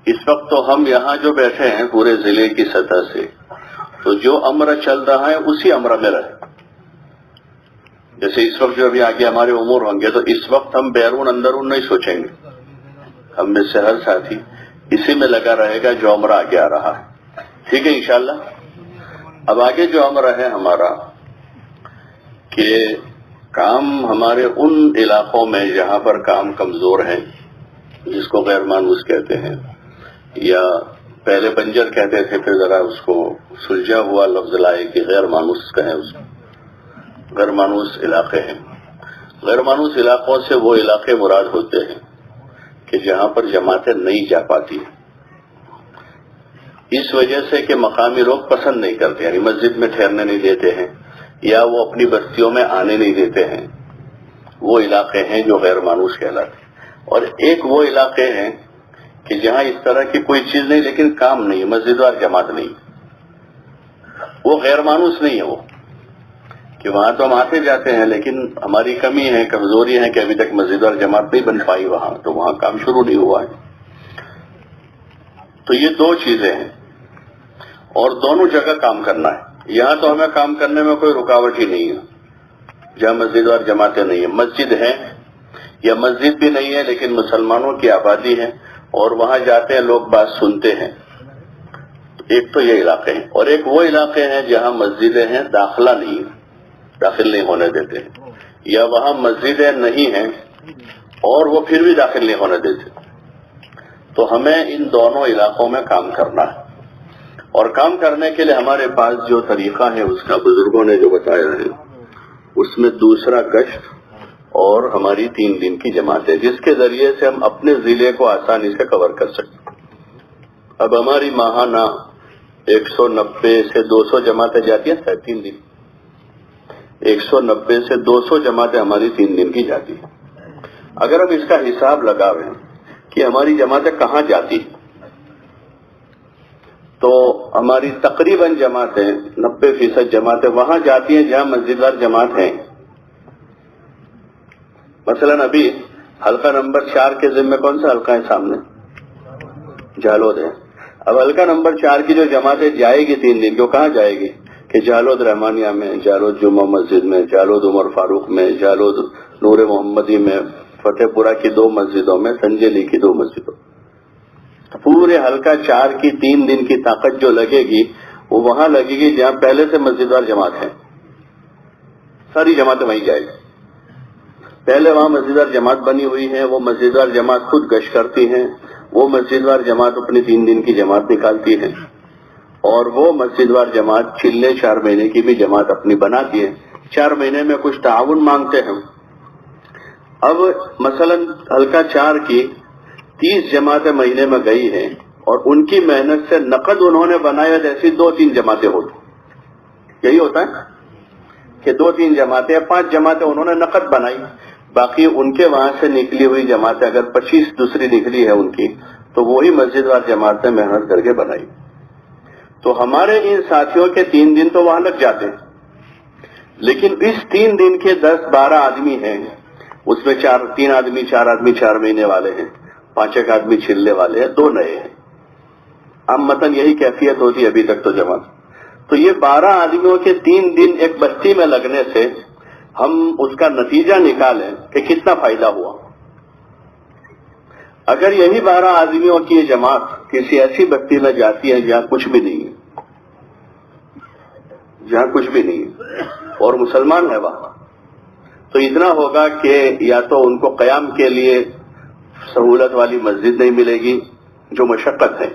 اس وقت تو ہم یہاں جو بیٹھے ہیں پورے ضلع کی سطح سے، تو جو امر چل رہا ہے اسی امر میں رہے. جیسے اس وقت جو ابھی آگے ہمارے امور ہوں گے، تو اس وقت ہم بیرون اندرون نہیں سوچیں گے. ہم میں سے ہر ساتھی اسی میں لگا رہے گا جو امر آگے آ رہا ہے. ٹھیک ہے انشاءاللہ. اب آگے جو امر ہے ہمارا کہ کام ہمارے ان علاقوں میں جہاں پر کام کمزور ہے، جس کو غیر مانوس کہتے ہیں، یا پہلے بنجر کہتے تھے، پھر ذرا اس کو سلجھا ہوا لفظ لائے کہ غیر مانوس کہیں. اس غیر مانوس علاقے ہیں. غیر مانوس علاقوں سے وہ علاقے مراد ہوتے ہیں کہ جہاں پر جماعتیں نہیں جا پاتی، اس وجہ سے کہ مقامی لوگ پسند نہیں کرتے، یعنی مسجد میں ٹھہرنے نہیں دیتے ہیں یا وہ اپنی بستیوں میں آنے نہیں دیتے ہیں. وہ علاقے ہیں جو غیر مانوس کہلاتے ہیں. اور ایک وہ علاقے ہیں کہ جہاں اس طرح کی کوئی چیز نہیں لیکن کام نہیں، مسجد اور جماعت نہیں. وہ غیر مانوس نہیں ہے، وہ کہ وہاں تو ہم آتے جاتے ہیں لیکن ہماری کمی ہے، کمزوری ہے کہ ابھی تک مسجد اور جماعت نہیں بن پائی وہاں، تو وہاں کام شروع نہیں ہوا ہے. تو یہ دو چیزیں ہیں اور دونوں جگہ کام کرنا ہے. یہاں تو ہمیں کام کرنے میں کوئی رکاوٹ ہی نہیں ہے جہاں مسجد اور جماعتیں نہیں ہیں. مسجد ہے یا مسجد بھی نہیں ہے لیکن مسلمانوں کی آبادی ہے اور وہاں جاتے ہیں لوگ بات سنتے ہیں. ایک تو یہ علاقے ہیں اور ایک وہ علاقے ہیں جہاں مسجدیں ہیں داخلہ نہیں ہے، داخل نہیں ہونے دیتے ہیں، یا وہاں مسجدیں نہیں ہیں اور وہ پھر بھی داخل نہیں ہونے دیتے. تو ہمیں ان دونوں علاقوں میں کام کرنا ہے. اور کام کرنے کے لیے ہمارے پاس جو طریقہ ہے اس کا بزرگوں نے جو بتایا ہے، اس میں دوسرا گشت اور ہماری 3 دن کی جماعت ہے، جس کے ذریعے سے ہم اپنے ضلع کو آسانی سے کور کر سکتے. اب ہماری ماہانہ 190 سے 200 جماعتیں جاتی ہیں 3 دن. 190 سے 200 جماعتیں ہماری 3 دن کی جاتی ہیں. اگر ہم اس کا حساب لگاویں کہ ہماری جماعتیں کہاں جاتی ہیں، تو ہماری تقریباً جماعتیں 90% جماعتیں وہاں جاتی ہیں جہاں مسجد دار جماعت ہیں. مثلا ابھی حلقہ نمبر 4 کے ذمہ کون سا حلقہ ہے سامنے؟ جالود ہے. اب حلقہ نمبر 4 کی جو جماعتیں جائے گی 3 دن کو کہاں جائے گی؟ کہ جالود رحمانیہ میں، جالود جمعہ مسجد میں، جالود عمر فاروق میں، جالود نور محمدی میں، فتح پورہ کی 2 مسجدوں میں، سنجے لی کی 2 مسجدوں. پورے حلقہ 4 کی 3 دن کی طاقت جو لگے گی وہ وہاں لگے گی جہاں پہلے سے مسجد وار جماعت ہے. ساری جماعتیں وہیں جائے گی. پہلے وہاں مسجد وار جماعت بنی ہوئی ہے، وہ مسجد وار جماعت خود گشت کرتی ہیں، وہ مسجد وار جماعت اپنی 3 دن کی جماعت نکالتی ہے، اور وہ مسجد وار جماعت چلے 4 مہینے کی بھی جماعت اپنی بناتی ہے. 4 مہینے میں کچھ تعاون مانگتے ہیں. اب مثلا حلقہ 4 کی 30 جماعتیں مہینے میں گئی ہیں اور ان کی محنت سے نقد انہوں نے بنایا جیسی 2-3 جماعتیں ہوتی. یہی ہوتا ہے کہ 2-3 جماعتیں 5 جماعتیں انہوں نے نقد بنائی، باقی ان کے وہاں سے نکلی ہوئی جماعتیں اگر 25 دوسری نکلی ہے ان کی، تو وہی مسجد وار جماعتیں محنت کر کے بنائی. تو ہمارے ان ساتھیوں کے 3 دن تو وہاں لگ جاتے ہیں، لیکن اس 3 دن کے 10-12 آدمی ہیں، اس میں 3 آدمی 4 مہینے والے ہیں، 5 آدمی چھلنے والے ہیں، 2 نئے ہیں. عامتاً یہی کیفیت ہوتی ابھی تک تو جماعت. تو یہ 12 آدمیوں کے 3 دن ایک بستی میں لگنے سے ہم اس کا نتیجہ نکالیں کہ کتنا فائدہ ہوا. اگر یہی 12 آدمیوں کی یہ جماعت کسی ایسی بستی میں جاتی ہے جہاں کچھ بھی نہیں ہے، جہاں کچھ بھی نہیں ہے اور مسلمان ہے وہاں، تو اتنا ہوگا کہ یا تو ان کو قیام کے لیے سہولت والی مسجد نہیں ملے گی جو مشقت ہے،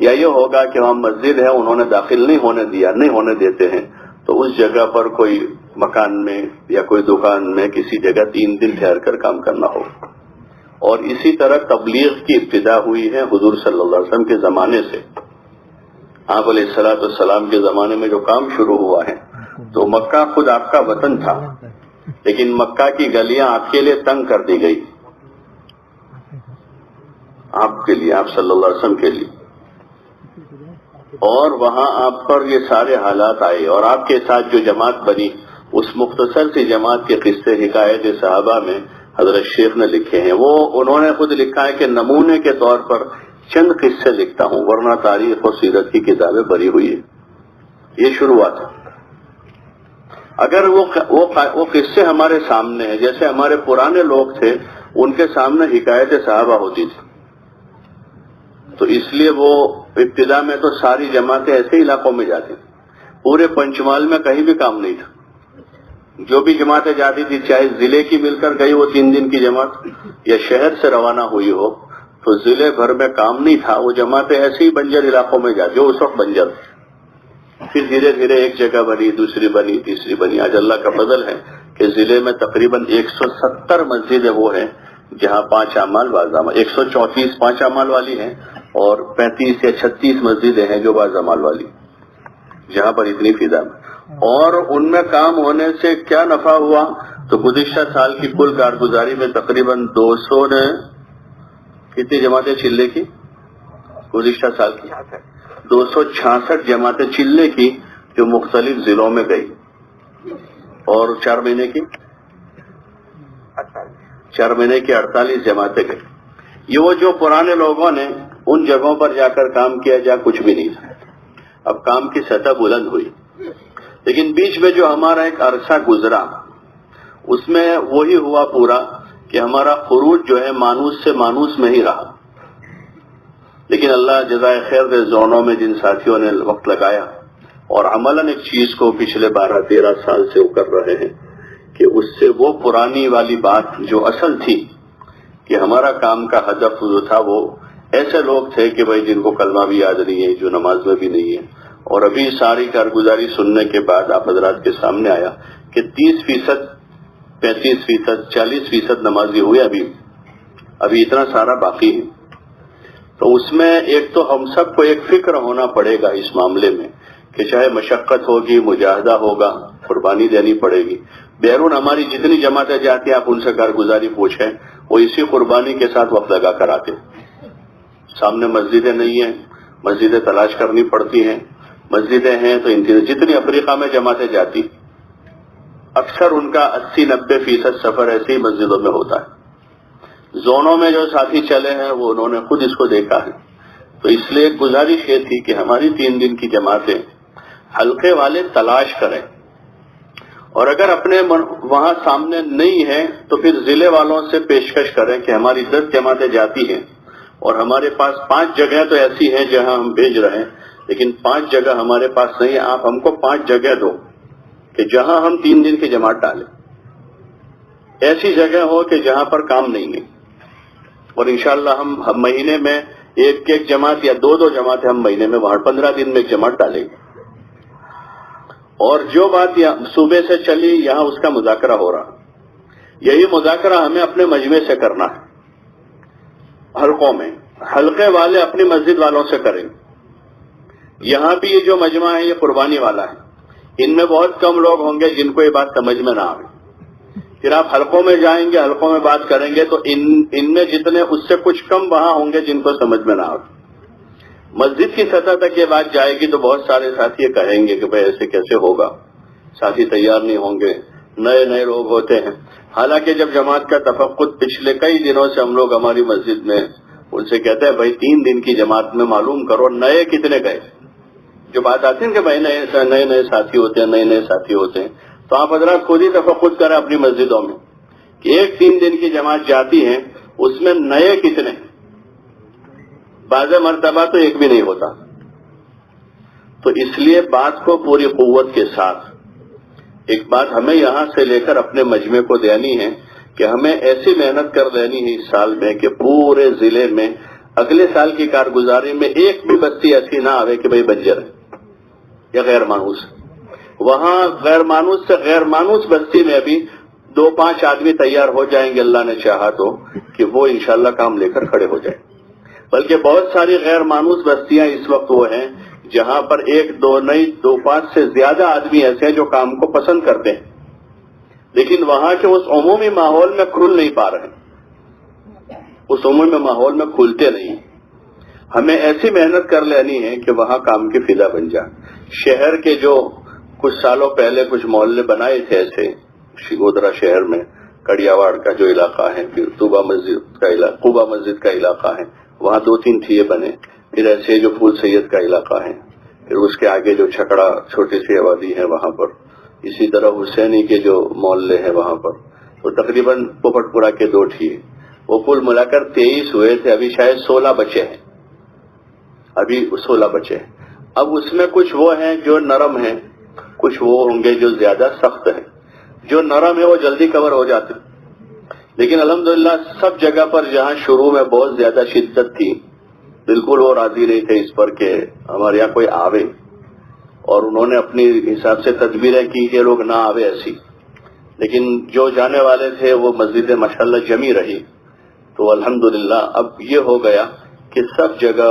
یا یہ ہوگا کہ وہاں مسجد ہے انہوں نے داخل نہیں ہونے دیتے ہیں، تو اس جگہ پر کوئی مکان میں یا کوئی دکان میں کسی جگہ 3 دن ٹھہر کر کام کرنا ہوگا. اور اسی طرح تبلیغ کی ابتدا ہوئی ہے حضور صلی اللہ علیہ وسلم کے زمانے سے. آپ علیہ الصلوۃ والسلام کے زمانے میں جو کام شروع ہوا ہے، تو مکہ خود آپ کا وطن تھا، لیکن مکہ کی گلیاں آپ کے لیے تنگ کر دی گئی، آپ کے لیے، آپ صلی اللہ علیہ وسلم کے لیے، اور وہاں آپ پر یہ سارے حالات آئے. اور آپ کے ساتھ جو جماعت بنی، اس مختصر سی جماعت کے قصے حکایت صحابہ میں حضرت شیخ نے لکھے ہیں. وہ انہوں نے خود لکھا ہے کہ نمونے کے طور پر چند قصے لکھتا ہوں، ورنہ تاریخ اور سیرت کی کتابیں بھری ہوئی ہے. یہ شروعات ہے. اگر وہ قصے ہمارے سامنے ہیں، جیسے ہمارے پرانے لوگ تھے ان کے سامنے حکایت صحابہ ہوتی تھی، تو اس لیے وہ ابتدا میں تو ساری جماعتیں ایسے علاقوں میں جاتی تھی. پورے پنچمال میں کہیں بھی کام نہیں تھا. جو بھی جماعتیں جاتی تھی، چاہے ضلع کی مل کر گئی وہ 3 دن کی جماعت، یا شہر سے روانہ ہوئی ہو، تو ضلع بھر میں کام نہیں تھا. وہ جماعتیں ایسے ہی بنجر علاقوں میں جاتی، جو اس وقت بنجر. پھر دھیرے دھیرے ایک جگہ بنی، دوسری بنی، تیسری بنی. آج اللہ کا فضل ہے کہ ضلع میں تقریباً 170 مسجدیں وہ ہیں جہاں 5 اعمال بعض اعمال، 134 5 اعمال والی ہیں، اور 35 یا 36 مسجدیں ہیں جو بعض اعمال والی، جہاں پر اتنی فضا میں. اور ان میں کام ہونے سے کیا نفع ہوا؟ تو گزشتہ سال کی کل کارگزاری میں تقریباً 200 نے کتنی جماعتیں چلے کی؟ گزشتہ سال کی 266 جماعتیں چلے کی جو مختلف ضلعوں میں گئی، اور 4 مہینے کی 48 جماعتیں گئی. یہ وہ جو پرانے لوگوں نے ان جگہوں پر جا کر کام کیا جہاں کچھ بھی نہیں تھا. اب کام کی سطح بلند ہوئی، لیکن بیچ میں جو ہمارا ایک عرصہ گزرا اس میں وہی ہوا پورا کہ ہمارا خروج جو ہے مانوس سے مانوس میں ہی رہا. لیکن اللہ جزائے خیر دے، زونوں میں جن ساتھیوں نے وقت لگایا اور عملاً ایک چیز کو پچھلے 12-13 سال سے وہ کر رہے ہیں کہ اس سے وہ پرانی والی بات جو اصل تھی کہ ہمارا کام کا ہدف جو تھا، وہ ایسے لوگ تھے کہ بھائی جن کو کلمہ بھی یاد نہیں ہے، جو نماز میں بھی نہیں ہے. اور ابھی ساری کارگزاری سننے کے بعد آپ حضرات کے سامنے آیا کہ 30%، 35%، 40% نمازی ہوئے. ابھی اتنا سارا باقی ہے. تو اس میں ایک تو ہم سب کو ایک فکر ہونا پڑے گا اس معاملے میں کہ چاہے مشقت ہوگی، مجاہدہ ہوگا، قربانی دینی پڑے گی. بیرون ہماری جتنی جماعتیں جاتی ہیں، آپ ان سے کارگزاری پوچھیں، وہ اسی قربانی کے ساتھ وقت لگا کر آتے. سامنے مسجدیں نہیں ہیں، مسجدیں تلاش کرنی پڑتی ہیں. مسجدیں ہیں تو جتنی افریقہ میں جماعتیں جاتی، اکثر ان کا 80-90% سفر ایسی ہی مسجدوں میں ہوتا ہے. زونوں میں جو ساتھی چلے ہیں وہ انہوں نے خود اس کو دیکھا ہے. تو اس لیے گزارش یہ تھی کہ ہماری 3 دن کی جماعتیں حلقے والے تلاش کریں، اور اگر اپنے وہاں سامنے نہیں ہے تو پھر ضلع والوں سے پیشکش کریں کہ ہماری 10 جماعتیں جاتی ہیں اور ہمارے پاس 5 جگہیں تو ایسی ہیں جہاں ہم بھیج رہے ہیں، لیکن 5 جگہ ہمارے پاس نہیں ہے. آپ ہم کو 5 جگہ دو کہ جہاں ہم 3 دن کی جماعت ڈالیں. ایسی جگہ ہو کہ جہاں پر کام نہیں ہے، اور انشاءاللہ ہم مہینے میں ایک جماعت یا 2 جماعتیں ہم مہینے میں وہاں 15 دن میں ایک جماعت ڈالیں گے. اور جو بات صوبے سے چلی یہاں اس کا مذاکرہ ہو رہا، یہی مذاکرہ ہمیں اپنے مجمع سے کرنا ہے. حلقوں میں حلقے والے اپنی مسجد والوں سے کریں. یہاں بھی یہ جو مجمع ہے یہ قربانی والا ہے. ان میں بہت کم لوگ ہوں گے جن کو یہ بات سمجھ میں نہ آئے. پھر آپ حلقوں میں جائیں گے، حلقوں میں بات کریں گے تو ان میں جتنے اس سے کچھ کم وہاں ہوں گے جن کو سمجھ میں نہ آئے. مسجد کی سطح تک یہ بات جائے گی تو بہت سارے ساتھی یہ کہیں گے کہ بھائی ایسے کیسے ہوگا، ساتھی تیار نہیں ہوں گے، نئے لوگ ہوتے ہیں. حالانکہ جب جماعت کا تفقد پچھلے کئی دنوں سے ہم لوگ ہماری مسجد میں ان سے کہتے ہیں بھائی 3 دن کی جماعت میں معلوم کرو نئے کتنے گئے. جو بات آتی ہے کہ بھائی نئے ساتھی ہوتے ہیں، نئے ساتھی ہوتے ہیں، تو آپ حضرات خود ہی تفقد کریں اپنی مسجدوں میں کہ ایک 3 دن کی جماعت جاتی ہے اس میں نئے کتنے. بعض مرتبہ تو ایک بھی نہیں ہوتا. تو اس لیے بات کو پوری قوت کے ساتھ ایک بات ہمیں یہاں سے لے کر اپنے مجمع کو دینی ہے کہ ہمیں ایسی محنت کر لینی ہے اس سال میں کہ پورے ضلع میں اگلے سال کی کارگزاری میں ایک بھی بستی ایسی نہ آوے کہ بھئی بنجر ہے یا غیر مانوس. وہاں غیر مانوس سے غیر مانوس بستی میں ابھی 2-5 آدمی تیار ہو جائیں گے اللہ نے چاہا تو کہ وہ انشاءاللہ کام لے کر کھڑے ہو جائیں. بلکہ بہت ساری غیر مانوس بستیاں اس وقت وہ ہیں جہاں پر 1-2 نہیں 2-5 سے زیادہ آدمی ایسے ہیں جو کام کو پسند کرتے ہیں، لیکن وہاں کے اس عمومی ماحول میں کھل نہیں پا رہے، اس عمومی ماحول میں کھلتے نہیں. ہمیں ایسی محنت کر لینی ہے کہ وہاں کام کی فضا بن جائے. شہر کے جو کچھ سالوں پہلے کچھ محلے بنائے تھے ایسے شگودرا شہر میں، کڑیاواڑ کا جو علاقہ ہے، پھر قوبا مسجد کا علاقہ ہے، وہاں 2-3 ٹھیے بنے. پھر ایسے جو پھول سید کا علاقہ ہے, پھر اس کے آگے جو چھکڑا چھوٹی سی آبادی ہے وہاں پر, اسی طرح حسینی کے جو محلے ہیں وہاں پر, تو تقریباً پوپٹ پورا کے 2 ٹھیے. وہ کل ملا کر 23 ہوئے تھے. ابھی شاید 16 بچے ہیں, ابھی 16 بچے ہیں. اب اس میں کچھ وہ ہیں جو نرم ہیں, کچھ وہ ہوں گے جو زیادہ سخت ہیں. جو نرم ہے وہ جلدی کور ہو جاتے, لیکن الحمدللہ سب جگہ پر جہاں شروع میں بہت زیادہ شدت تھی, بالکل وہ راضی نہیں تھے اس پر کہ ہمارے یہاں کوئی آوے, اور انہوں نے اپنی حساب سے تدبیریں کی کہ لوگ نہ آوے ایسی. لیکن جو جانے والے تھے وہ مسجد ماشاءاللہ جمی رہی. تو الحمدللہ اب یہ ہو گیا کہ سب جگہ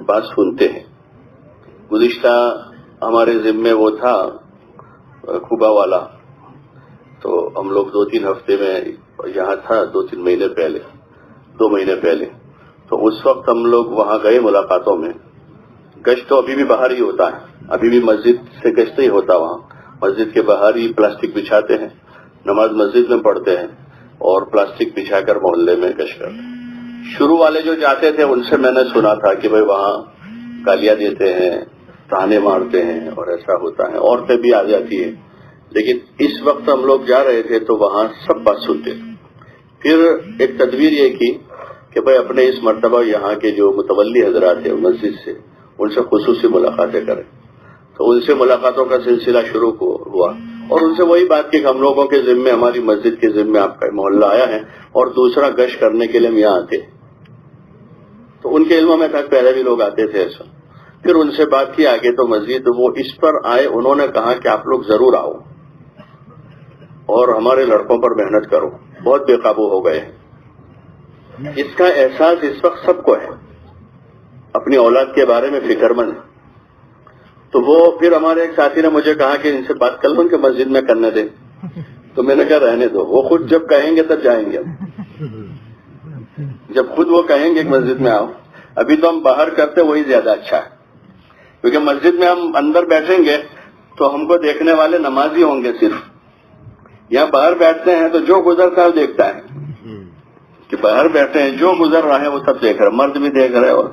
بات سنتے ہیں. گزشتہ ہمارے ذمے وہ تھا خوبا والا, تو ہم لوگ 2-3 ہفتے میں یہاں تھا, 2-3 مہینے پہلے, 2 مہینے پہلے. تو اس وقت ہم لوگ وہاں گئے ملاقاتوں میں. گشت تو ابھی بھی باہر ہی ہوتا ہے, ابھی بھی مسجد سے گشت ہی ہوتا. وہاں مسجد کے باہر ہی پلاسٹک بچھاتے ہیں, نماز مسجد میں پڑھتے ہیں اور پلاسٹک بچھا کر محلے میں گشت کرتے ہیں. شروع والے جو جاتے تھے ان سے میں نے سنا تھا کہ بھئی وہاں گالیاں دیتے ہیں, تانے مارتے ہیں اور ایسا ہوتا ہے, عورتیں بھی آ جاتی ہیں. لیکن اس وقت ہم لوگ جا رہے تھے تو وہاں سب بات سنتے تھے. پھر ایک تدبیر یہ کی کہ بھئی اپنے اس مرتبہ یہاں کے جو متولی حضرات ہیں مسجد سے, ان سے خصوصی ملاقاتیں کریں. تو ان سے ملاقاتوں کا سلسلہ شروع ہوا, اور ان سے وہی بات کی کہ ہم لوگوں کے ذمے, ہماری مسجد کے ذمے آپ کا محلہ آیا ہے, اور دوسرا گشت کرنے کے لیے ہم یہاں آتے. تو ان کے علم میں تک پہلے بھی لوگ آتے تھے ایسا. پھر ان سے بات کی آگے تو مزید وہ اس پر آئے, انہوں نے کہا کہ آپ لوگ ضرور آؤ اور ہمارے لڑکوں پر محنت کرو. بہت بے قابو ہو گئے. اس کا احساس اس وقت سب کو ہے, اپنی اولاد کے بارے میں فکر مند ہے. تو وہ پھر ہمارے ایک ساتھی نے مجھے کہا کہ ان سے بات کر لو, ان کے مسجد میں کرنے دیں. تو میں نے کہا رہنے دو, وہ خود جب کہیں گے تب جائیں گے. جب خود وہ کہیں گے کہ مسجد میں آؤ. ابھی تو ہم باہر کرتے وہی زیادہ اچھا ہے, کیونکہ مسجد میں ہم اندر بیٹھیں گے تو ہم کو دیکھنے والے نمازی ہوں گے صرف. یہاں باہر بیٹھتے ہیں تو جو گزرتا ہے وہ دیکھتا ہے کہ باہر بیٹھے ہیں, جو گزر رہا ہے وہ سب دیکھ رہے ہیں, مرد بھی دیکھ رہے ہیں, اور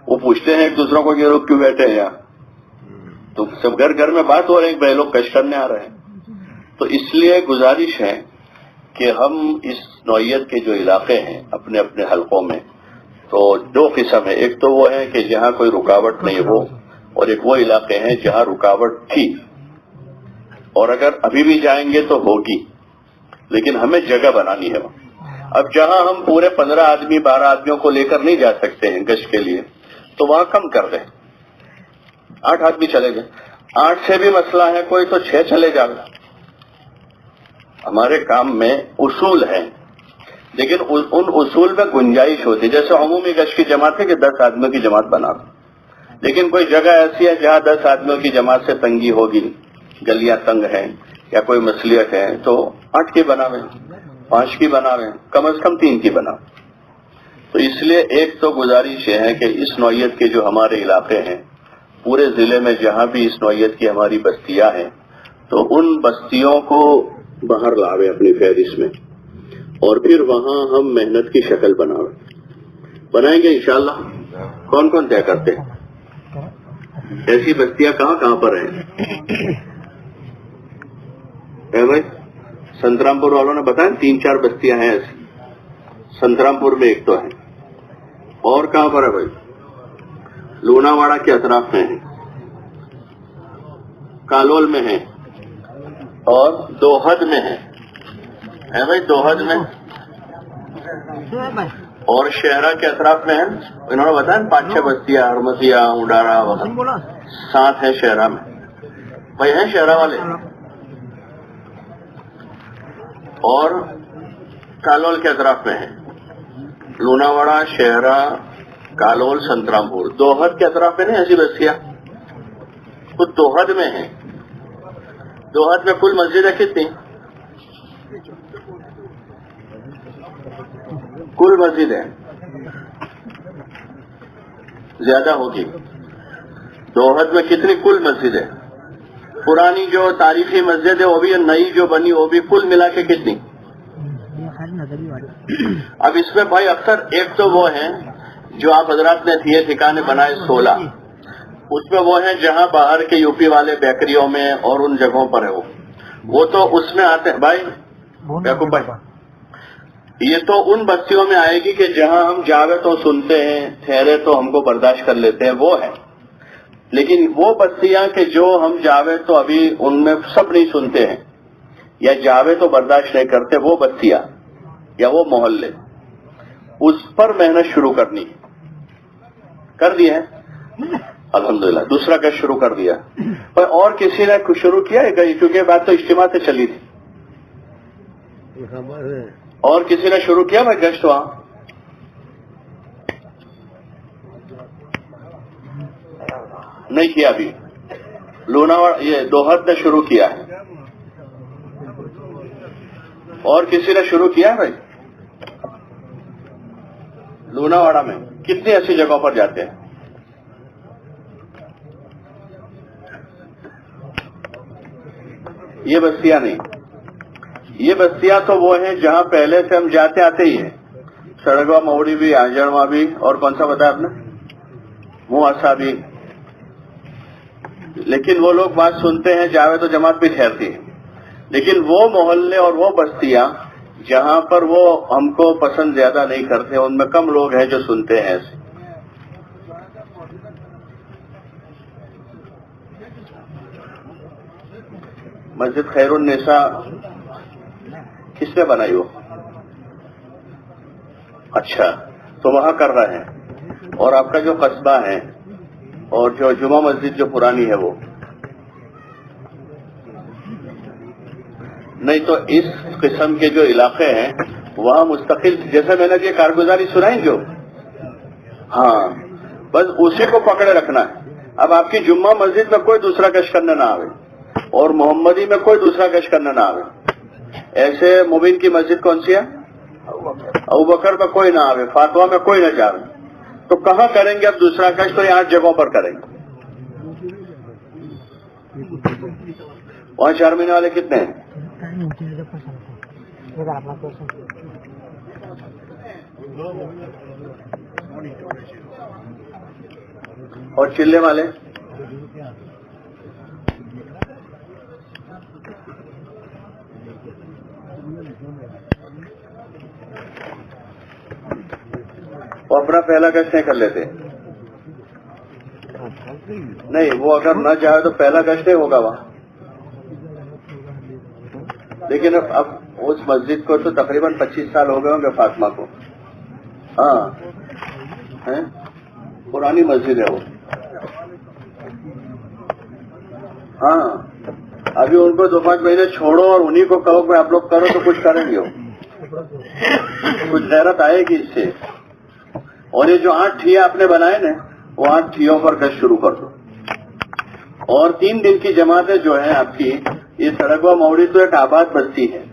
وہ پوچھتے ہیں ایک دوسروں کو کہ لوگ کیوں بیٹھے ہیں یہاں. تو سب گھر گھر میں بات ہو رہی ہے کہ بھائی لوگ کش کرنے آ رہے ہیں. تو اس لیے گزارش ہے کہ ہم اس نوعیت کے جو علاقے ہیں اپنے اپنے حلقوں میں, تو 2 قسم ہے. ایک تو وہ ہے کہ جہاں کوئی رکاوٹ نہیں ہو, اور ایک وہ علاقے ہیں جہاں رکاوٹ تھی, اور اگر ابھی بھی جائیں گے تو ہوگی, لیکن ہمیں جگہ بنانی ہے. اب جہاں ہم پورے 15 آدمی 12 آدمیوں کو لے کر نہیں جا سکتے ہیں گشت کے لیے, تو وہاں کم کر دیں, 8 آدمی چلے گئے. 8 سے بھی مسئلہ ہے کوئی تو 6 چلے جاؤ. ہمارے کام میں اصول ہیں, لیکن ان اصول میں گنجائش ہوتی. جیسے عمومی گشت کی جماعت ہے کہ 10 آدمیوں کی جماعت بنا دو, لیکن کوئی جگہ ایسی ہے جہاں 10 آدمیوں کی جماعت سے تنگی ہوگی, گلیاں تنگ ہیں یا کوئی مصلیت ہے, تو 8 کی بناویں, 5 کی بناویں, کم از کم 3 کی بناویں. تو اس لیے ایک تو گزارش یہ ہے کہ اس نوعیت کے جو ہمارے علاقے ہیں پورے ضلع میں, جہاں بھی اس نوعیت کی ہماری بستیاں ہیں, تو ان بستیوں کو باہر لاوے اپنی فہرست میں, اور پھر وہاں ہم محنت کی شکل بنائیں گے انشاءاللہ. کون کون طے کرتے ہیں ایسی بستیاں کہاں پر ہیں؟ بھائی سنترام پور والوں نے بتایا 3-4 بستیاں ہیں ایسی. سنترام پور میں ایک تو ہے, اور کہاں پر ہے بھائی؟ لوناواڑہ کے اطراف میں ہے, کالول میں ہے, اور دوحد میں ہے بھائی, دوحد میں, اور شہرہ کے اطراف میں ہے. انہوں نے بتایا 5-6 بستیاں, ارمسیا, اونڈارا وغیرہ 7 ہیں شہرہ میں. بھائی ہیں شہرہ والے, اور کالول کے اطراف میں ہے لوناواڑہ, شہرہ, کالول, سنترام پور. دوحد کے اطراف میں نہیں ایسی بستیاں, خود دوحد میں ہے. دوحد میں کل مسجدیں کتنی؟ کل مسجدیں زیادہ ہوگی. دوحد میں کتنی کل مسجدیں؟ پرانی جو تاریخی مسجد ہے وہ بھی, نئی جو بنی وہ بھی, کل ملا کے کتنی؟ اب اس میں بھائی اکثر ایک تو وہ ہیں جو آپ حضرات نے یہ ٹھکانے بنائے 16، اس میں وہ ہیں جہاں باہر کے یو پی والے بیکریوں میں اور ان جگہوں پر ہے وہ تو اس میں آتے ہیں بھائی یعقوب بھائی، یہ تو ان بستیوں میں آئے گی کہ جہاں ہم جاوے تو سنتے ہیں، ٹھہرے تو ہم کو برداشت کر لیتے ہیں، وہ ہے. لیکن وہ بستیاں کہ جو ہم جاوے تو ابھی ان میں سب نہیں سنتے ہیں یا جاوے تو برداشت نہیں کرتے، وہ بستیاں یا وہ محلے، اس پر محنت شروع کرنی کر دی ہے الحمدللہ. دوسرا گشت شروع کر دیا. اور کسی نے کچھ شروع کیا ہے کیونکہ بات تو اجتماع سے چلی تھی. اور کسی نے شروع کیا بھائی گشت وہاں؟ نہیں کیا ابھی. لوناواڑا یہ دوہت نے شروع کیا ہے. اور کسی نے شروع کیا بھائی؟ لوناواڑا میں کتنی ایسی جگہوں پر جاتے ہیں؟ یہ بستیاں نہیں، یہ بستیاں تو وہ ہیں جہاں پہلے سے ہم جاتے آتے ہی ہیں. سڑگوا موڑی بھی، آجڑواں بھی، اور کون سا بتایا آپ نے؟ مواسا بھی. لیکن وہ لوگ بات سنتے ہیں، جاوے تو جماعت بھی ٹھہرتی ہے. لیکن وہ محلے اور وہ بستیاں جہاں پر وہ ہم کو پسند زیادہ نہیں کرتے، ان میں کم لوگ ہیں جو سنتے ہیں ایسے. مسجد خیر النساء کس نے بنائی وہ؟ اچھا، تو وہاں کر رہے ہیں. اور آپ کا جو قصبہ ہے اور جو جمعہ مسجد جو پرانی ہے وہ نہیں، تو اس قسم کے جو علاقے ہیں وہاں مستقل، جیسے میں نے یہ کارگزاری سنائی جو، ہاں بس اسی کو پکڑے رکھنا ہے. اب آپ کی جمعہ مسجد میں کوئی دوسرا گشت کرنے نہ آوے اور محمدی میں کوئی دوسرا گشت کرنے نہ آوے. ایسے مبین کی مسجد کون سی ہے؟ ابوبکر میں کوئی نہ آوے، فاطمہ میں کوئی نہ جاوے. تو کہاں کریں گے اب دوسرا گشت؟ تو یہاں جگہوں پر کریں گے. وہاں 4 مہینے والے کتنے ہیں؟ اور چلے والے وہ اپنا پہلا گشت نہیں کر لیتے. نہیں، وہ اگر نہ جائے تو پہلا گشت نہیں ہوگا وہاں. لیکن اب اس مسجد کو تو تقریباً 25 سال ہو گئے ہوں گے فاطمہ کو. ہاں پرانی مسجد ہے وہ. ہاں ابھی ان کو 2-5 مہینے چھوڑو اور انہی کو کہو کہ آپ لوگ کرو تو کچھ کریں گے، کچھ غیرت آئے گی اس سے. اور یہ جو 8 ٹھیے آپ نے بنائے نا، وہ 8 ٹھیوں پر گشت شروع کر دو. اور 3 دن کی جماعتیں جو ہیں آپ کی، یہ سڑگوا موڑی تو ایک آباد بستی ہے،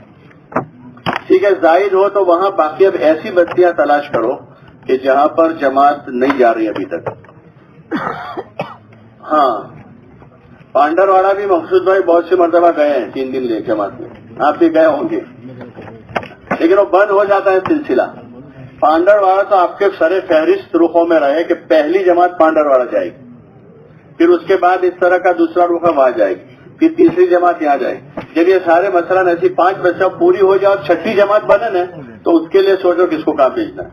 ٹھیک ہے. زائد ہو تو وہاں باقی اب ایسی بستیاں تلاش کرو کہ جہاں پر جماعت نہیں جا رہی ابھی تک. ہاں پانڈر واڑا بھی مقصود بھائی بہت سی مرتبہ گئے ہیں 3 دن لے جماعت میں، آپ بھی گئے ہوں گے، لیکن وہ بند ہو جاتا ہے سلسلہ. پانڈر واڑا تو آپ کے سر فہرست رخوں میں رہے کہ پہلی جماعت پانڈر واڑا جائے گی، پھر اس کے بعد اس طرح کا دوسرا رخ وہاں جائے گی، پھر تیسری جماعت یہاں جائے گی. جب یہ سارے مثلاً ایسی 5 بچہ پوری ہو جائے اور 6ٹھی جماعت بنے نا، تو اس کے لیے سوچو کس کو کہاں بھیجنا ہے.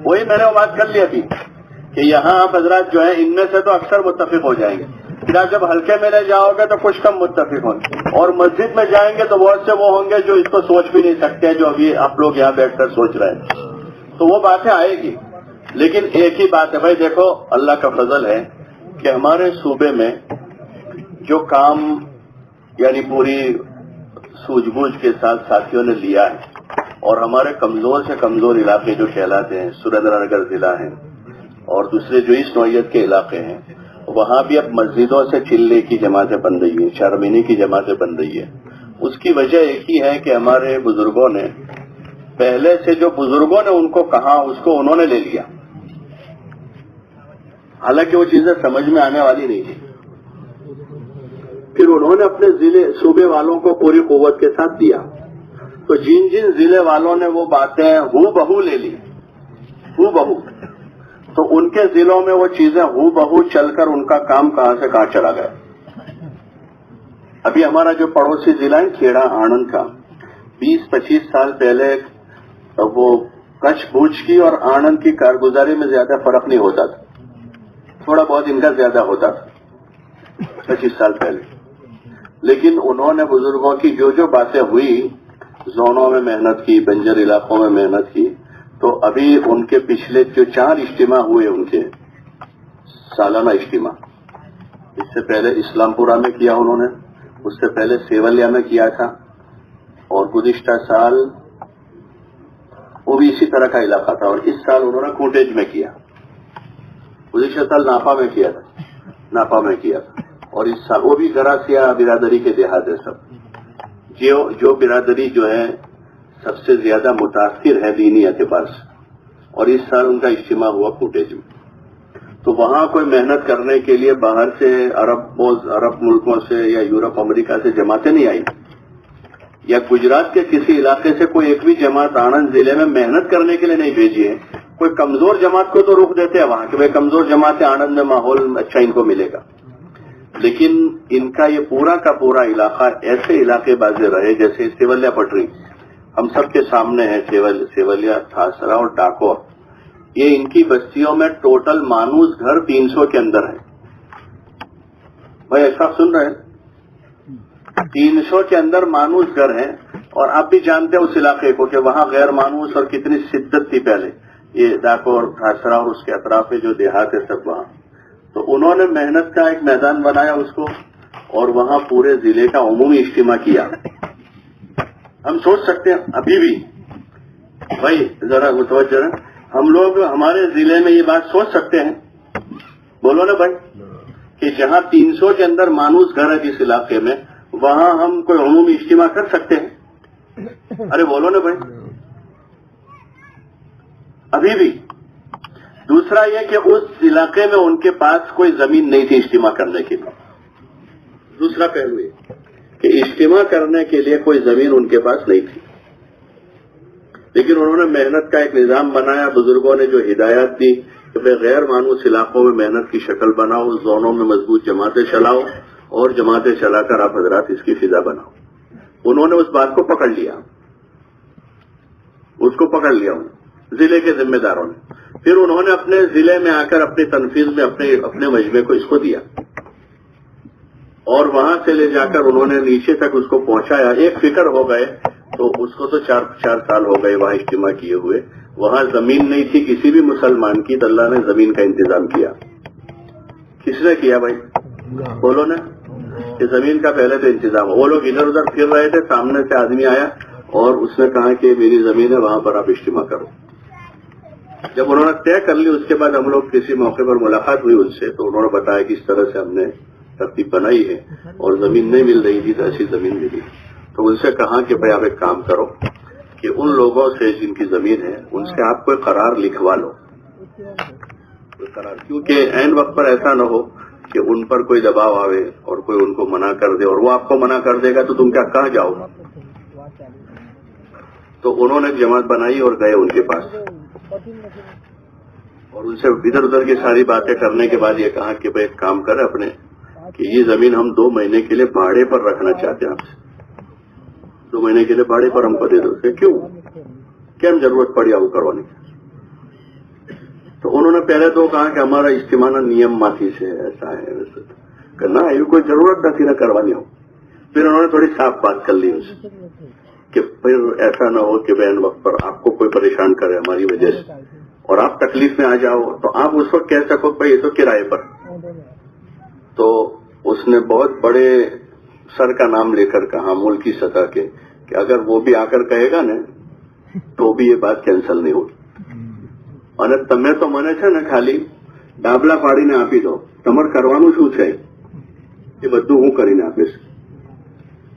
وہی میں نے وہ بات کر لی ابھی کہ یہاں آپ حضرات جو ہیں ان میں سے تو اکثر متفق ہو جائیں گے. پھر آپ جب ہلکے میں لے جاؤ گے تو کچھ کم متفق ہوں گے، اور مسجد میں جائیں گے تو بہت سے وہ ہوں گے جو اس کو سوچ بھی نہیں سکتے جو ابھی آپ لوگ یہاں بیٹھ کر سوچ رہے ہیں. تو وہ باتیں آئے گی. لیکن ایک ہی بات ہے بھائی، دیکھو اللہ کا فضل ہے کہ ہمارے صوبے میں جو کام یعنی پوری سوجھ بوجھ کے ساتھ ساتھیوں نے لیا ہے، اور ہمارے کمزور سے کمزور علاقے جو کہلاتے ہیں، سریندر نگر ضلع ہیں اور دوسرے جو اس نوعیت کے علاقے ہیں، وہاں بھی اب مسجدوں سے چلے کی جماعتیں بن رہی ہیں، 4 مہینے کی جماعتیں بن رہی ہے. اس کی وجہ ایک ہی ہے کہ ہمارے بزرگوں نے پہلے سے جو بزرگوں نے ان کو کہا اس کو انہوں نے لے لیا، حالانکہ وہ چیزیں سمجھ میں آنے والی نہیں تھی. پھر انہوں نے اپنے ضلع صوبے والوں کو پوری قوت کے ساتھ دیا. تو جن جن ضلع والوں نے وہ باتیں ہو بہو لے لی، ہو بہو، تو ان کے ضلعوں میں وہ چیزیں ہو بہو چل کر ان کا کام کہاں سے کہاں چلا گیا۔ ابھی ہمارا جو پڑوسی ضلع ہے کھیڑا آنند کا، 20-25 سال پہلے وہ کچھ بھوج کی اور آنند کی کارگزاری میں زیادہ فرق نہیں ہوتا تھا، تھوڑا بہت ان کا زیادہ ہوتا تھا 25 سال پہلے، لیکن انہوں نے بزرگوں کی جو باتیں ہوئی، زونوں میں محنت کی، بنجر علاقوں میں محنت کی، تو ابھی ان کے پچھلے جو 4 اجتماع ہوئے ان کے سالانہ اجتماع، اس سے پہلے اسلام پورہ میں کیا انہوں نے، اس سے پہلے سیولیا میں کیا تھا، اور گزشتہ سال وہ بھی اسی طرح کا علاقہ تھا، اور اس سال انہوں نے کوٹیج میں کیا، گزشتہ سال ناپا میں کیا تھا، اور اس سال وہ بھی گراسیا برادری کے دیہات ہے سب، جو برادری جو ہے سب سے زیادہ متاثر ہے دینی اعتبار سے، اور اس سال ان کا اجتماع ہوا کوٹیج میں۔ تو وہاں کوئی محنت کرنے کے لیے باہر سے عرب ملکوں سے یا یورپ امریکہ سے جماعتیں نہیں آئی، یا گجرات کے کسی علاقے سے کوئی ایک بھی جماعت آنند ضلع میں محنت کرنے کے لیے نہیں بھیجی ہے۔ کوئی کمزور جماعت کو تو رخ دیتے ہیں وہاں کہ بھائی کمزور جماعت آنند میں ماحول اچھا ان کو ملے گا، لیکن ان کا یہ پورا کا پورا علاقہ ایسے علاقے بازے رہے جیسے سیولیا پٹری ہم سب کے سامنے ہے، سیولیا، تھاسرا اور ڈاکور، یہ ان کی بستیوں میں ٹوٹل مانوس گھر 300 کے اندر ہے۔ بھائی ایسا سن رہے ہیں؟ 300 کے اندر مانوس گھر ہیں، اور آپ بھی جانتے ہیں اس علاقے کو کہ وہاں غیر مانوس اور کتنی شدت تھی پہلے، یہ ڈاکور، تھاسرا اور اس کے اطراف میں جو دیہات ہے سب وہاں۔ تو انہوں نے محنت کا ایک میدان بنایا اس کو، اور وہاں پورے ضلع کا عمومی اجتماع کیا۔ ہم سوچ سکتے ہیں ابھی بھی، بھائی ذرا متوجہ رہیں، ہم لوگ ہمارے ضلع میں یہ بات سوچ سکتے ہیں، بولو نا بھائی، کہ جہاں 300 کے اندر مانوس گھر ہے جس علاقے میں، وہاں ہم کوئی عمومی اجتماع کر سکتے ہیں؟ ارے بولو نا بھائی، ابھی بھی۔ دوسرا یہ کہ اس علاقے میں ان کے پاس کوئی زمین نہیں تھی اجتماع کرنے کے لیے، دوسرا پہلو یہ کہ اجتماع کرنے کے لیے کوئی زمین ان کے پاس نہیں تھی، لیکن انہوں نے محنت کا ایک نظام بنایا، بزرگوں نے جو ہدایات دی کہ غیر مانوس علاقوں میں محنت کی شکل بناؤ، زونوں میں مضبوط جماعتیں چلاؤ، اور جماعتیں چلا کر آپ حضرات اس کی فضا بناؤ۔ انہوں نے اس بات کو پکڑ لیا، ضلع کے ذمہ داروں نے۔ پھر انہوں نے اپنے ضلع میں آ کر اپنی تنفیذ میں اپنے مجمع کو اس کو دیا، اور وہاں سے لے جا کر انہوں نے نیچے تک اس کو پہنچایا۔ ایک فکر ہو گئے، تو اس کو تو 4 سال ہو گئے وہاں اجتماع کیے ہوئے۔ وہاں زمین نہیں تھی کسی بھی مسلمان کی، تو اللہ نے زمین کا انتظام کیا۔ کس نے کیا بھائی؟ بولو نا، کہ زمین کا پہلے تو انتظام ہو۔ وہ لوگ ادھر ادھر پھر رہے تھے، سامنے سے آدمی آیا اور اس نے کہا کہ میری زمین ہے، وہاں پر آپ اجتماع کرو۔ جب انہوں نے طے کر لی، اس کے بعد ہم لوگ کسی موقع پر ملاقات ہوئی ان سے، تو انہوں نے بتایا کہ اس طرح سے ہم نے ترتیب بنائی ہے، اور زمین نہیں مل رہی تھی تو ایسی زمین ملی۔ تو ان سے کہا کہ بھائی آپ ایک کام کرو کہ ان لوگوں سے جن کی زمین ہے ان سے آپ کوئی قرار لکھوا لو، کیونکہ عین وقت پر ایسا نہ ہو کہ ان پر کوئی دباؤ آوے اور کوئی ان کو منع کر دے، اور وہ آپ کو منع کر دے گا تو تم کیا کہاں جاؤ۔ تو انہوں نے جماعت بنائی اور گئے ان کے پاس، اور ان سے ادھر ادھر کی ساری باتیں کرنے کے بعد یہ کہا کہ بھائی ایک کام کرے اپنے، کہ یہ زمین ہم 2 مہینے کے لیے بھاڑے پر رکھنا چاہتے ہیں آپ سے، 2 مہینے کے لیے بھاڑے پر ہم کو دے دو۔ کیوں؟ کیا ضرورت پڑی آپ کو کروانے کی؟ تو انہوں نے پہلے تو کہا کہ ہمارا اجتماع نیم ماتی سے ایسا ہے ویسا، کرنا یہ کوئی ضرورت نہ تھی نہ کروانی ہو۔ پھر انہوں نے تھوڑی صاف بات کر لی اس کہ پھر ایسا نہ ہو کہ بین وقت پر آپ کو کوئی پریشان کرے ہماری وجہ سے، اور آپ تکلیف میں آ جاؤ، تو آپ اس وقت کہہ سکو بھائی یہ تو کرائے پر۔ تو اس نے بہت بڑے سر کا نام لے کر کہا ملکی سطح کے، کہ اگر وہ بھی آ کر کہے گا نا تو بھی یہ بات کینسل نہیں ہوگی۔ અને તમે તો મને છે ને ખાલી ડાબલા પાડીને આપી દો, તમારે કરવાનું શું છે એ બધું હું કરીને આપીશ,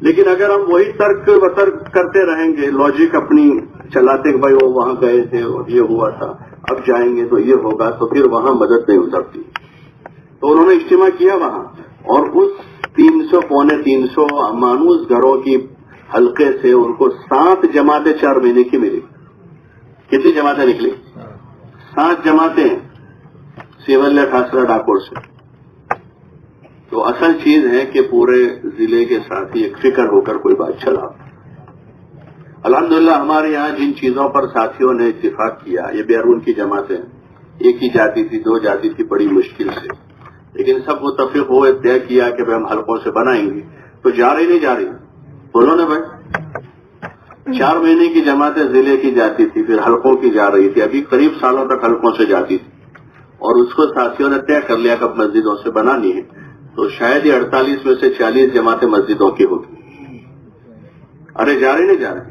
لیکن اگر ہم وہی ترک وترک کرتے رہیں گے، لاجک اپنی چلاتے کہ بھائی وہ وہاں گئے تھے اور یہ ہوا تھا، اب جائیں گے تو یہ ہوگا، تو پھر وہاں مدد نہیں ہو سکتی. تو انہوں نے اجتماع کیا وہاں، اور اس 300 پونے 300 مانوس گھروں کی حلقے سے ان کو 7 جماعتیں 4 مہینے کی ملی. کتنی جماعتیں نکلی؟ 7 جماعتیں سیولیا خاصرہ ڈاکور سے. تو اصل چیز ہے کہ پورے ضلع کے ساتھ ہی ایک فکر ہو کر کوئی بات چلا. الحمدللہ ہمارے یہاں جن چیزوں پر ساتھیوں نے اتفاق کیا، یہ بیرون کی جماعتیں ایک ہی جاتی تھی، 2 جاتی تھی بڑی مشکل سے، لیکن سب متفق ہوئے، طے کیا کہ ہم حلقوں سے بنائیں گے. تو جا رہی نہیں جا رہی، بولو نا بھائی. 4 مہینے کی جماعتیں ضلع کی جاتی تھی، پھر حلقوں کی جا رہی تھی، ابھی قریب سالوں تک حلقوں سے جاتی تھی، اور اس کو ساتھیوں نے طے کر لیا کہ اب مسجدوں سے بنانی ہے. تو شاید یہ 48 میں سے 40 جماعتیں مسجدوں کی ہوگی. ارے جا رہے نہیں جا رہے.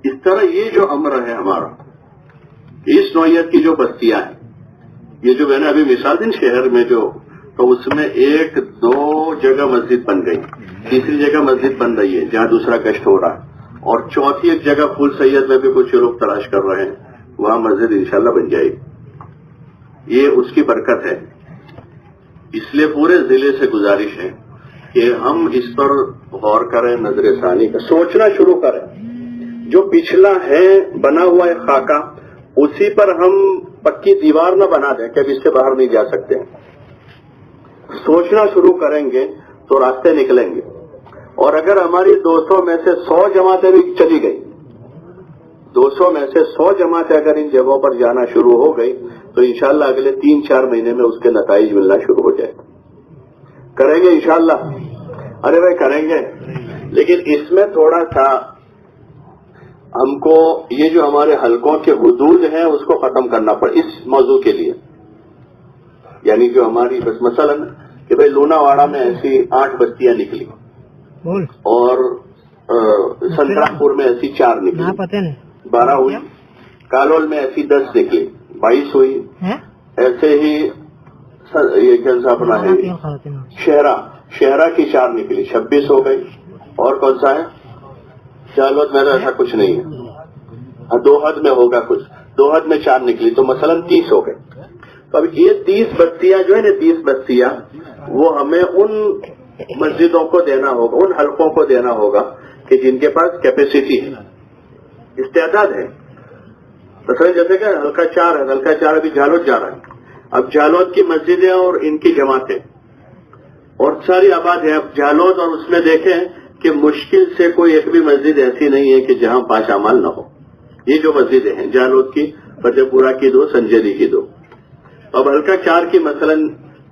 اس طرح یہ جو امر ہے ہمارا، اس نوعیت کی جو بستیاں ہیں، یہ جو میں نے ابھی مثال دی شہر میں جو، تو اس میں 1-2 جگہ مسجد بن گئی، تیسری جگہ مسجد بن رہی ہے جہاں دوسرا گشت ہو رہا ہے، اور چوتھی ایک جگہ پھول سید میں بھی کچھ لوگ تلاش کر رہے ہیں، وہاں مسجد انشاءاللہ بن جائے گی. یہ اس کی برکت ہے. اس لیے پورے ضلع سے گزارش ہے کہ ہم اس پر غور کریں، نظر ثانی کا سوچنا شروع کریں. جو پچھلا ہے بنا ہوا ہے خاکہ، اسی پر ہم پکی دیوار نہ بنا دیں کہ اب اس سے باہر نہیں جا سکتے. سوچنا شروع کریں گے تو راستے نکلیں گے. اور اگر ہماری 200 میں سے 100 جماعتیں بھی چلی گئی، 200 میں سے 100 جماعتیں اگر ان جگہوں پر جانا شروع ہو گئی تو انشاءاللہ اگلے 3-4 مہینے میں اس کے نتائج ملنا شروع ہو جائے. کریں گے انشاءاللہ؟ ارے بھائی کریں گے. لیکن اس میں تھوڑا سا ہم کو یہ جو ہمارے حلقوں کے حدود ہیں اس کو ختم کرنا پڑے اس موضوع کے لیے. یعنی جو ہماری بس مثلا کہ بھائی لونا واڑہ میں ایسی 8 بستیاں نکلی، اور سنترام پور میں ایسی 4 نکلی، 12 ہوئی. کالول میں ایسی 10 نکلی، 22 ہوئی. ایسے ہی یہ کون سا اپنا ہے شہرہ کی 4 نکلی، 26 ہو گئی. اور کون سا ہے جالوت میں ایسا کچھ نہیں ہے. 2 حد میں ہوگا کچھ، 2 حد میں 4 نکلی، تو مثلا 30 ہو گئے. تو اب یہ 30 بستیاں جو ہے نا، 30 بستیاں وہ ہمیں ان مسجدوں کو دینا ہوگا، ان حلقوں کو دینا ہوگا کہ جن کے پاس کیپیسٹی ہے، استعداد ہے. مثلا جیسے کہ حلقہ 4 ہے، حلقہ 4 ابھی جالوت جا رہا ہے. اب جالوت کی مسجدیں اور ان کی جماعتیں اور ساری آباد ہے. اب جالوت اور اس میں دیکھیں کہ مشکل سے کوئی ایک بھی مسجد ایسی نہیں ہے کہ جہاں 5 اعمال نہ ہو. یہ جو مسجدیں ہیں جالوت کی، فتح پورہ کی 2، سنجیلی کی 2. اب حلقہ 4 کی مثلا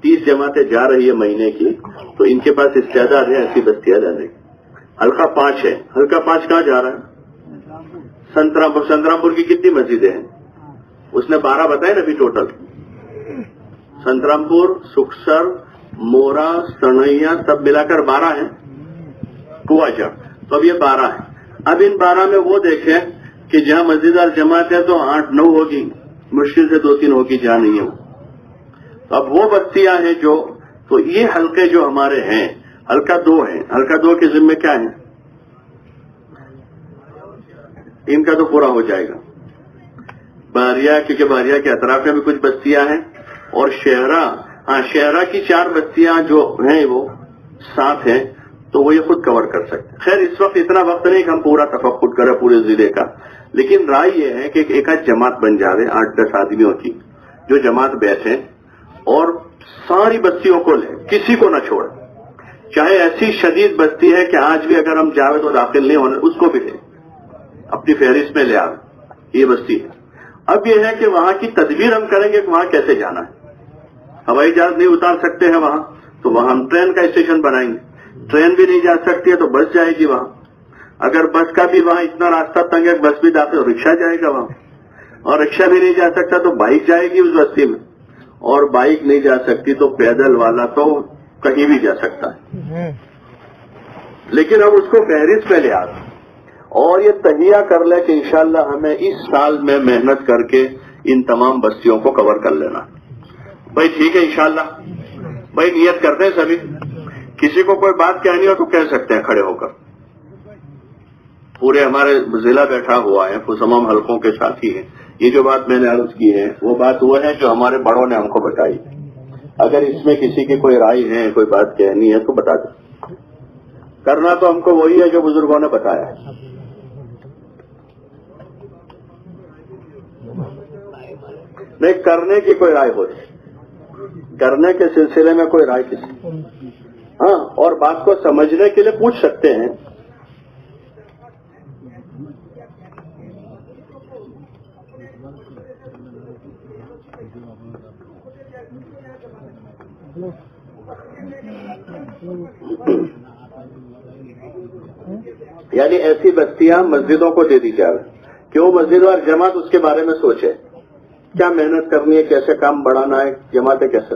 30 جماعتیں جا رہی ہے مہینے کی، تو ان کے پاس استعداد ہے ایسی بستیاں جانے کی. حلقہ 5 ہے، حلقہ 5 کہاں جا رہا ہے؟ سنترام پور کی کتنی مسجدیں ہیں؟ اس نے 12 بتائے نا ابھی ٹوٹل. سنترام پور، سکسر، مورا، سنیا سب ملا کر 12 ہیں. پواچا تو اب یہ 12 ہے. اب ان 12 میں وہ دیکھیں کہ جہاں مسجد اور جماعت ہے تو 8-9 ہوگی، مشکل سے 2-3 ہوگی جہاں نہیں ہے. اب وہ بستیاں ہیں جو، تو یہ حلقے جو ہمارے ہیں، حلقہ 2 ہیں. حلقہ 2 کے ذمہ کیا ہے؟ ان کا تو پورا ہو جائے گا. باریا، کیونکہ باریا کے اطراف میں بھی کچھ بستیاں ہیں، اور شہرہ کی 4 بستیاں جو ہیں وہ 7 ہیں، تو وہ یہ خود کور کر سکتے. خیر اس وقت اتنا وقت نہیں کہ ہم پورا تفقد کریں پورے ضلع کا، لیکن رائے یہ ہے کہ ایک آدھ جماعت بن جاوے 8-10 آدمیوں کی، جو جماعت بیٹھے اور ساری بستیوں کو لے، کسی کو نہ چھوڑے. چاہے ایسی شدید بستی ہے کہ آج بھی اگر ہم جاوے تو داخل نہیں ہونے، اس کو بھی لے، اپنی فہرست میں لے آوے. یہ بستی ہے. اب یہ ہے کہ وہاں کی تدبیر ہم کریں گے کہ وہاں کیسے جانا ہے. ہوائی جہاز نہیں اتار سکتے ہیں وہاں، تو وہاں ہم ٹرین کا اسٹیشن بنائیں گے. ٹرین بھی نہیں جا سکتی ہے تو بس جائے گی وہاں. اگر بس کا بھی وہاں اتنا راستہ تنگ ہے، بس بھی داخل، رکشہ جائے گا وہاں. اور رکشہ بھی نہیں جا سکتا تو بائک جائے گی اس بستی میں. اور بائک نہیں جا سکتی تو پیدل والا تو کہیں بھی جا سکتا ہے. لیکن ہم اس کو فہرست پہ لے آتے اور یہ تہیہ کر لے کہ انشاءاللہ ہمیں اس سال میں محنت کر کے ان تمام بستیوں کو کور کر لینا. بھائی ٹھیک ہے انشاءاللہ. بھائی نیت کرتے ہیں سبھی. کسی کو کوئی بات کہنی ہو تو کہہ سکتے ہیں کھڑے ہو کر. پورے ہمارے ضلع بیٹھا ہوا ہے، وہ تمام حلقوں کے ساتھی ہیں. یہ جو بات میں نے عرض کی ہے وہ بات وہ ہے جو ہمارے بڑوں نے ہم کو بتائی. اگر اس میں کسی کی کوئی رائے ہے، کوئی بات کہنی ہے تو بتا دیں. کرنا تو ہم کو وہی ہے جو بزرگوں نے بتایا ہے. نہیں کرنے کی کوئی رائے ہوتی، کرنے کے سلسلے میں کوئی رائے کسی، ہاں، اور بات کو سمجھنے کے لیے پوچھ سکتے ہیں. یعنی ایسی بستیاں مسجدوں کو دے دی جائے کہ وہ مسجد اور جماعت اس کے بارے میں سوچے کیا محنت کرنی ہے، کیسے کام بڑھانا ہے، جماعتیں کیسے.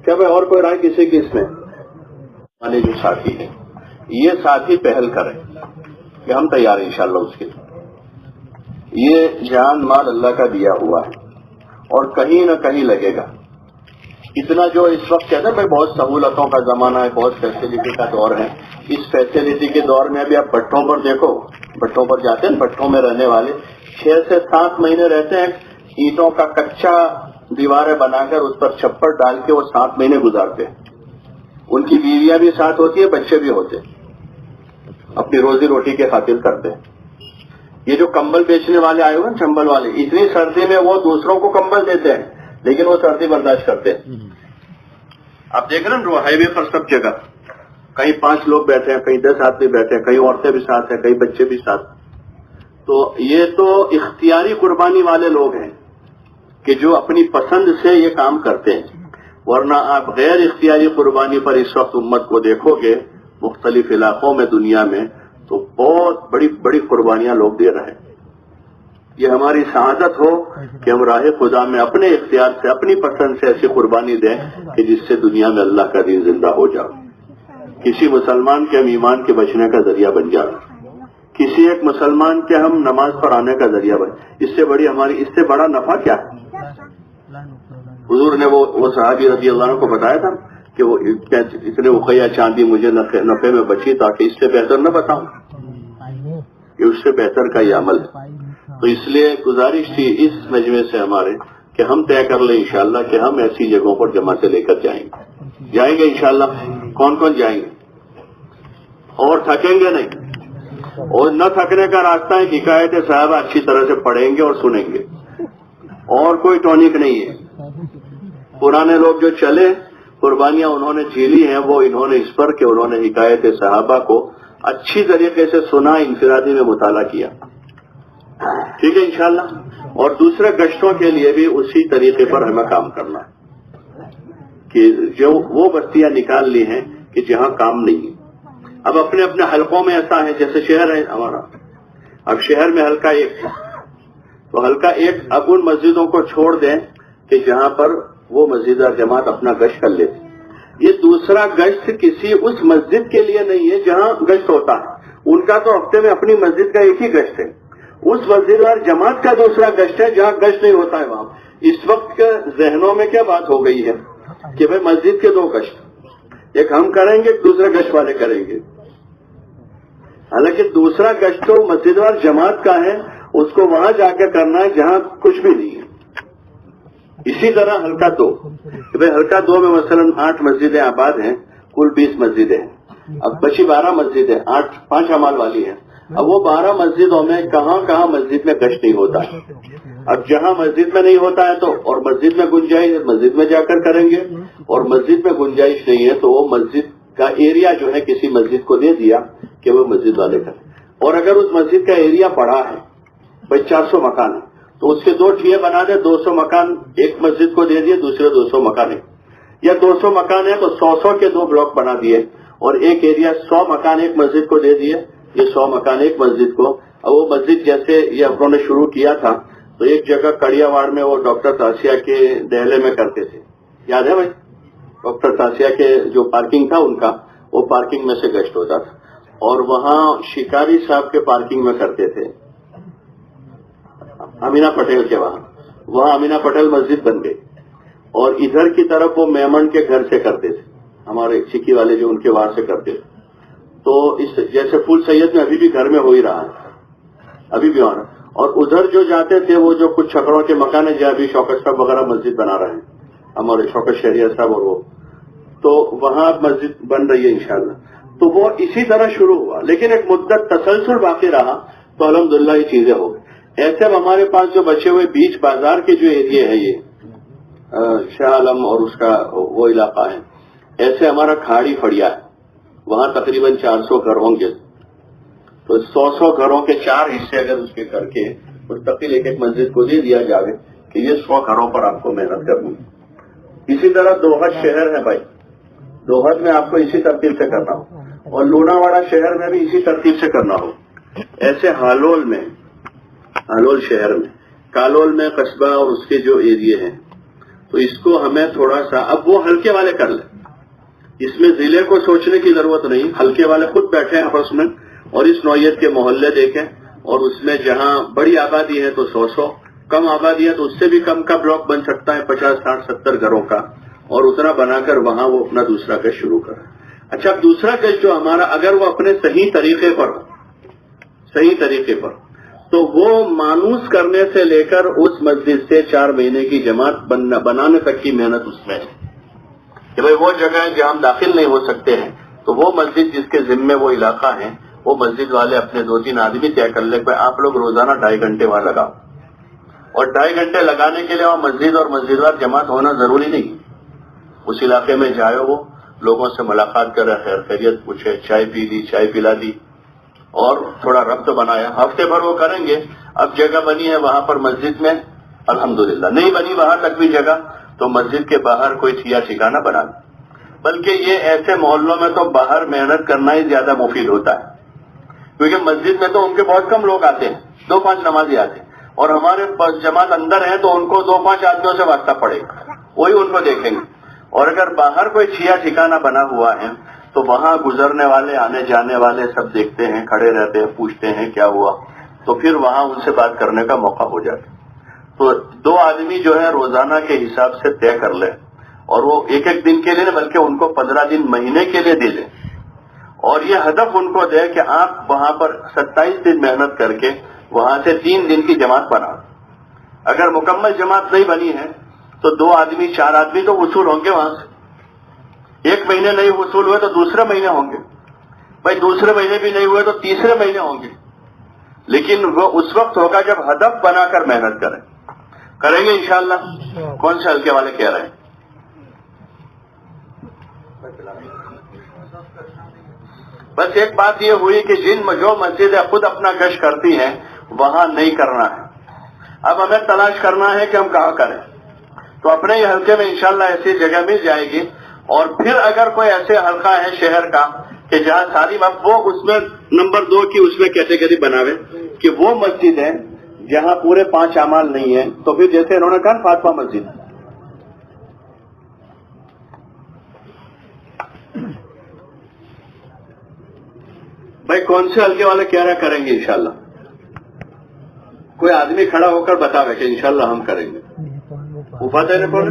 کیا بھائی اور کوئی رائے کسی کی اس میں؟ ہمارے جو ساتھی ہیں یہ ساتھی پہل کریں کہ ہم تیار ہیں انشاءاللہ اس کے لیے. یہ جان مال اللہ کا دیا ہوا ہے اور کہیں نہ کہیں لگے گا. اتنا جو اس وقت کہتے ہیں بھائی بہت سہولتوں کا زمانہ ہے، بہت فیسلٹی کا دور ہے. اس فیسلٹی کے دور میں ابھی آپ بھٹوں پر دیکھو، بھٹوں پر جاتے ہیں، بھٹوں میں رہنے والے 6 سے 7 مہینے رہتے ہیں. اینٹوں کا کچا دیواریں بنا کر اس پر چھپر ڈال کے وہ 7 مہینے گزارتے ہیں. ان کی بیویاں بھی ساتھ ہوتی ہے، بچے بھی ہوتے ہیں، اپنی روزی روٹی کے خاطر کرتے ہیں. یہ جو کمبل بیچنے والے آئے ہوئے ہیں، چمبل والے، اتنی سردی میں وہ دوسروں کو کمبل دیتے ہیں لیکن وہ سردی برداشت کرتے ہیں. آپ دیکھ رہے ہیں ہائی وے پر سب جگہ کہیں 5 لوگ بیٹھے ہیں، کہیں 10 آدمی بیٹھے ہیں، کئی عورتیں بھی ساتھ ہیں، کئی بچے بھی ساتھ. تو یہ تو اختیاری قربانی والے لوگ ہیں کہ جو اپنی پسند سے یہ کام کرتے ہیں. ورنہ آپ غیر اختیاری قربانی پر اس وقت امت کو دیکھو گے مختلف علاقوں میں دنیا میں تو بہت بڑی بڑی قربانیاں لوگ دے رہے ہیں. یہ ہماری سعادت ہو کہ ہم راہ خدا میں اپنے اختیار سے، اپنی پسند سے ایسی قربانی دیں کہ جس سے دنیا میں اللہ کا دین زندہ ہو جائے. کسی مسلمان کے ہم ایمان کے بچنے کا ذریعہ بن جائے، کسی ایک مسلمان کے ہم نماز پر آنے کا ذریعہ بن. اس سے بڑا نفع کیا ہے؟ حضور نے وہ صحابی رضی اللہ عنہ کو بتایا تھا کہ وہ اتنے اقیہ چاندی مجھے نفے میں بچی تاکہ اس سے بہتر نہ بتاؤں، کہ اس سے بہتر کا یہ عمل ہے. تو اس لیے گزارش تھی اس مجمع سے ہمارے کہ ہم طے کر لیں انشاءاللہ کہ ہم ایسی جگہوں پر جماعتیں لے کر جائیں گے انشاءاللہ. کون کون جائیں گے اور تھکیں گے نہیں؟ اور نہ تھکنے کا راستہ ہے حکایت صحابہ اچھی طرح سے پڑھیں گے اور سنیں گے، اور کوئی ٹونک نہیں ہے. پرانے لوگ جو چلے قربانیاں انہوں نے جھیلی ہیں، وہ انہوں نے اس پر کہ انہوں نے حکایت صحابہ کو اچھی طریقے سے سنا، انفرادی میں مطالعہ کیا. ٹھیک ہے انشاءاللہ. اور دوسرے گشتوں کے لیے بھی اسی طریقے پر ہمیں کام کرنا ہے کہ جو وہ بستیاں نکال لی ہیں کہ جہاں کام نہیں ہے. اب اپنے اپنے حلقوں میں ایسا ہے، جیسے شہر ہے ہمارا، اب شہر میں حلقہ 1 ہے تو حلقہ 1 اب ان مسجدوں کو چھوڑ دیں کہ جہاں پر وہ مسجد اور جماعت اپنا گشت کر لیتی. یہ دوسرا گشت کسی اس مسجد کے لیے نہیں ہے جہاں گشت ہوتا ہے. ان کا تو ہفتے میں اپنی مسجد کا ایک ہی گشت ہے. اس مسجد اور جماعت کا دوسرا گشت ہے جہاں گشت نہیں ہوتا ہے وہاں. اس وقت کے ذہنوں میں کیا بات ہو گئی ہے کہ بھائی مسجد کے 2 گشت، ایک ہم کریں گے، دوسرے گشت والے کریں گے. حالانکہ دوسرا گشت تو مسجد اور جماعت کا ہے، اس کو وہاں جا کے کرنا ہے جہاں کچھ بھی نہیں ہے. اسی طرح حلقہ 2 کہ بھائی حلقہ 2 میں مثلا 8 مسجدیں آباد ہیں، کل 20 مسجدیں ہیں. اب بچی 12 مسجدیں، 5 اعمال والی ہیں. اب وہ 12 مسجدوں میں کہاں کہاں مسجد میں گشت نہیں ہوتا ہے. اب جہاں مسجد میں نہیں ہوتا ہے تو اور مسجد میں گنجائش، مسجد میں جا کر کریں گے. اور مسجد میں گنجائش نہیں ہے تو وہ مسجد کا ایریا جو ہے کسی مسجد کو دے دیا کہ وہ مسجد والے کریں. اور اگر اس مسجد کا ایریا بڑا ہے، بھائی 400 مکان ہے تو اس کے 2 ٹھیے بنا دے، 200 مکان ایک مسجد کو دے دیے، دوسرے 200 مکان ہے. یا 200 مکان ہے تو 100 کے 2 بلاک بنا دیے اور ایک ایریا 100 مکان ایک مسجد کو دے دیے، یہ 100 مکان ایک مسجد کو. اور وہ مسجد جیسے یہ انہوں نے شروع کیا تھا تو ایک جگہ کڑیا واڑ میں وہ ڈاکٹر تاسیہ کے دہلے میں کرتے تھے، یاد ہے بھائی؟ ڈاکٹر تاسیہ کے جو پارکنگ تھا ان کا، وہ پارکنگ میں سے گشت ہوتا تھا. اور وہاں شکاری صاحب کے پارکنگ میں کرتے تھے، امینا پٹیل کے وہاں امینا پٹیل مسجد بن گئی. اور ادھر کی طرف وہ میمن کے گھر سے کرتے تھے. ہمارے سکھی والے جو ان کے وہاں سے کرتے. تو اس جیسے پھول سید میں ابھی بھی گھر میں ہو ہی رہا ہے, ابھی بھی ہو رہا ہے. اور ادھر جو جاتے تھے وہ جو کچھ چھکڑوں کے مکان ہے جہاں ابھی شوکت صاحب وغیرہ مسجد بنا رہے ہیں ہمارے شوکت شہریار صاحب, اور وہ تو وہاں مسجد بن رہی ہے انشاءاللہ. تو وہ اسی طرح شروع ہوا, لیکن ایک مدت تسلسل باقی رہا تو الحمدللہ یہ چیزیں ہو گئی. ایسے اب ہمارے پاس جو بچے ہوئے بیچ بازار کے جو ایریے ہے یہ شاہ عالم اور اس کا وہ علاقہ ہے, ایسے ہمارا کھاڑی فڑیا ہے, وہاں تقریباً 400 گھر ہوں گے. تو 100 گھروں کے 4 حصے اگر اس کے کر کے مستقل ایک مسجد کو دے دیا جائے کہ یہ 100 گھروں پر آپ کو محنت کرنی. اسی طرح دوحت شہر ہے بھائی, دوحت میں آپ کو اسی ترتیب سے کرنا ہو, اور لوناواڑہ شہر میں بھی اسی ترتیب سے کرنا ہو. ایسے ہالول میں, ہالول شہر میں, کالول میں قصبہ اور اس کے جو ایریے ہیں, تو اس کو ہمیں تھوڑا سا اب وہ ہلکے والے کر لیں. اس میں ضلع کو سوچنے کی ضرورت نہیں, ہلکے والے خود بیٹھے آپس میں اور اس نوعیت کے محلے دیکھیں, اور اس میں جہاں بڑی آبادی ہے تو 100, کم آبادی ہے تو اس سے بھی کم کا بلاک بن سکتا ہے 50, 60, 70 گھروں کا, اور اتنا بنا کر وہاں وہ اپنا دوسرا گش شروع کرے. اچھا, اب دوسرا گش جو ہمارا اگر وہ اپنے صحیح طریقے پر تو وہ مانوس کرنے سے لے کر اس مسجد سے 4 مہینے کی جماعت بنانے تک کی محنت اس میں ہے کہ بھئی وہ جگہ ہے جہاں ہم داخل نہیں ہو سکتے ہیں, تو وہ مسجد جس کے ذمے وہ علاقہ ہے وہ مسجد والے اپنے 2-3 آدمی طے کر لیں کہ آپ لوگ روزانہ 2.5 گھنٹے وہاں لگاؤ. اور 2.5 گھنٹے لگانے کے لیے وہاں مسجد اور مسجدوار جماعت ہونا ضروری نہیں. اس علاقے میں جائے, وہ لوگوں سے ملاقات کرے, خیر خیریت پوچھے, چائے پی لی, چائے پلا دی, اور تھوڑا ربط بنایا. ہفتے بھر وہ کریں گے. اب جگہ بنی ہے وہاں پر مسجد میں الحمدللہ, نہیں بنی وہاں تک بھی جگہ تو مسجد کے باہر کوئی چھیا ٹھکانہ بنا دے. بلکہ یہ ایسے محلوں میں تو باہر محنت کرنا ہی زیادہ مفید ہوتا ہے, کیونکہ مسجد میں تو ان کے بہت کم لوگ آتے ہیں, 2-5 نمازی آتے ہیں, اور ہمارے جماعت اندر ہے تو ان کو 2-5 آدمیوں سے واسطہ پڑے گا, وہی ان کو دیکھیں گے. اور اگر باہر کوئی چھیا ٹھکانہ بنا ہوا ہے تو وہاں گزرنے والے, آنے جانے والے سب دیکھتے ہیں, کھڑے رہتے ہیں, پوچھتے ہیں کیا ہوا, تو پھر وہاں ان سے بات کرنے کا موقع ہو جاتا. تو 2 آدمی جو ہے روزانہ کے حساب سے طے کر لیں, اور وہ 1-1 دن کے لیے بلکہ ان کو 15 دن مہینے کے لیے دے دیں, اور یہ ہدف ان کو دے کہ آپ وہاں پر 27 دن محنت کر کے وہاں سے 3 دن کی جماعت بنا. اگر مکمل جماعت نہیں بنی ہے تو 2 آدمی 4 آدمی تو وصول ہوں گے وہاں سے. 1 مہینے نہیں وصول ہوئے تو دوسرے مہینے ہوں گے, بھائی دوسرے مہینے بھی نہیں ہوئے تو تیسرے مہینے ہوں گے. لیکن وہ اس وقت ہوگا جب ہدف بنا کر محنت کریں گے انشاءاللہ. کون سے ہلکے والے کہہ رہے ہیں؟ بس ایک بات یہ ہوئی کہ جو مسجدیں خود اپنا گشت کرتی ہیں وہاں نہیں کرنا ہے. اب ہمیں تلاش کرنا ہے کہ ہم کہاں کریں. تو اپنے ہی حلقے میں انشاءاللہ ایسی جگہ مل جائے گی, اور پھر اگر کوئی ایسے حلقہ ہے شہر کا کہ جہاں ساری وقت وہ اس میں نمبر 2 کی اس میں کیٹیگری بناوے کہ وہ مسجد ہے جہاں پورے 5 اعمال نہیں ہیں, تو پھر جیسے انہوں نے کہا فاطمہ مسجد, بھائی کون سے حلقے والے کیا رہا کریں گے انشاءاللہ. کوئی آدمی کھڑا ہو کر بتاوے کہ انشاءاللہ ہم کریں گے. افا دینے پڑے.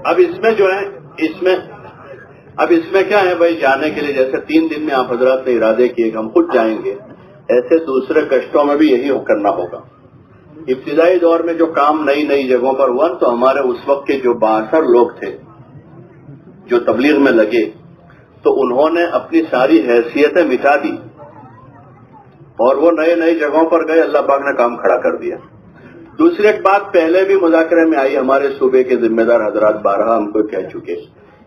اب اس میں جو ہے اس میں کیا ہے بھائی, جانے کے لیے جیسے 3 دن میں آپ حضرات نے ارادے کیے کہ ہم خود جائیں گے, ایسے دوسرے کشتوں میں بھی یہی کرنا ہوگا. ابتدائی دور میں جو کام نئی جگہوں پر ہوا تو ہمارے اس وقت کے جو بااثر لوگ تھے جو تبلیغ میں لگے, تو انہوں نے اپنی ساری حیثیتیں مٹا دی اور وہ نئی جگہوں پر گئے. اللہ پاک نے کام کھڑا کر دیا. دوسری ایک بات پہلے بھی مذاکرے میں آئی, ہمارے صوبے کے ذمہ دار حضرات بارہا ہم کو کہہ چکے,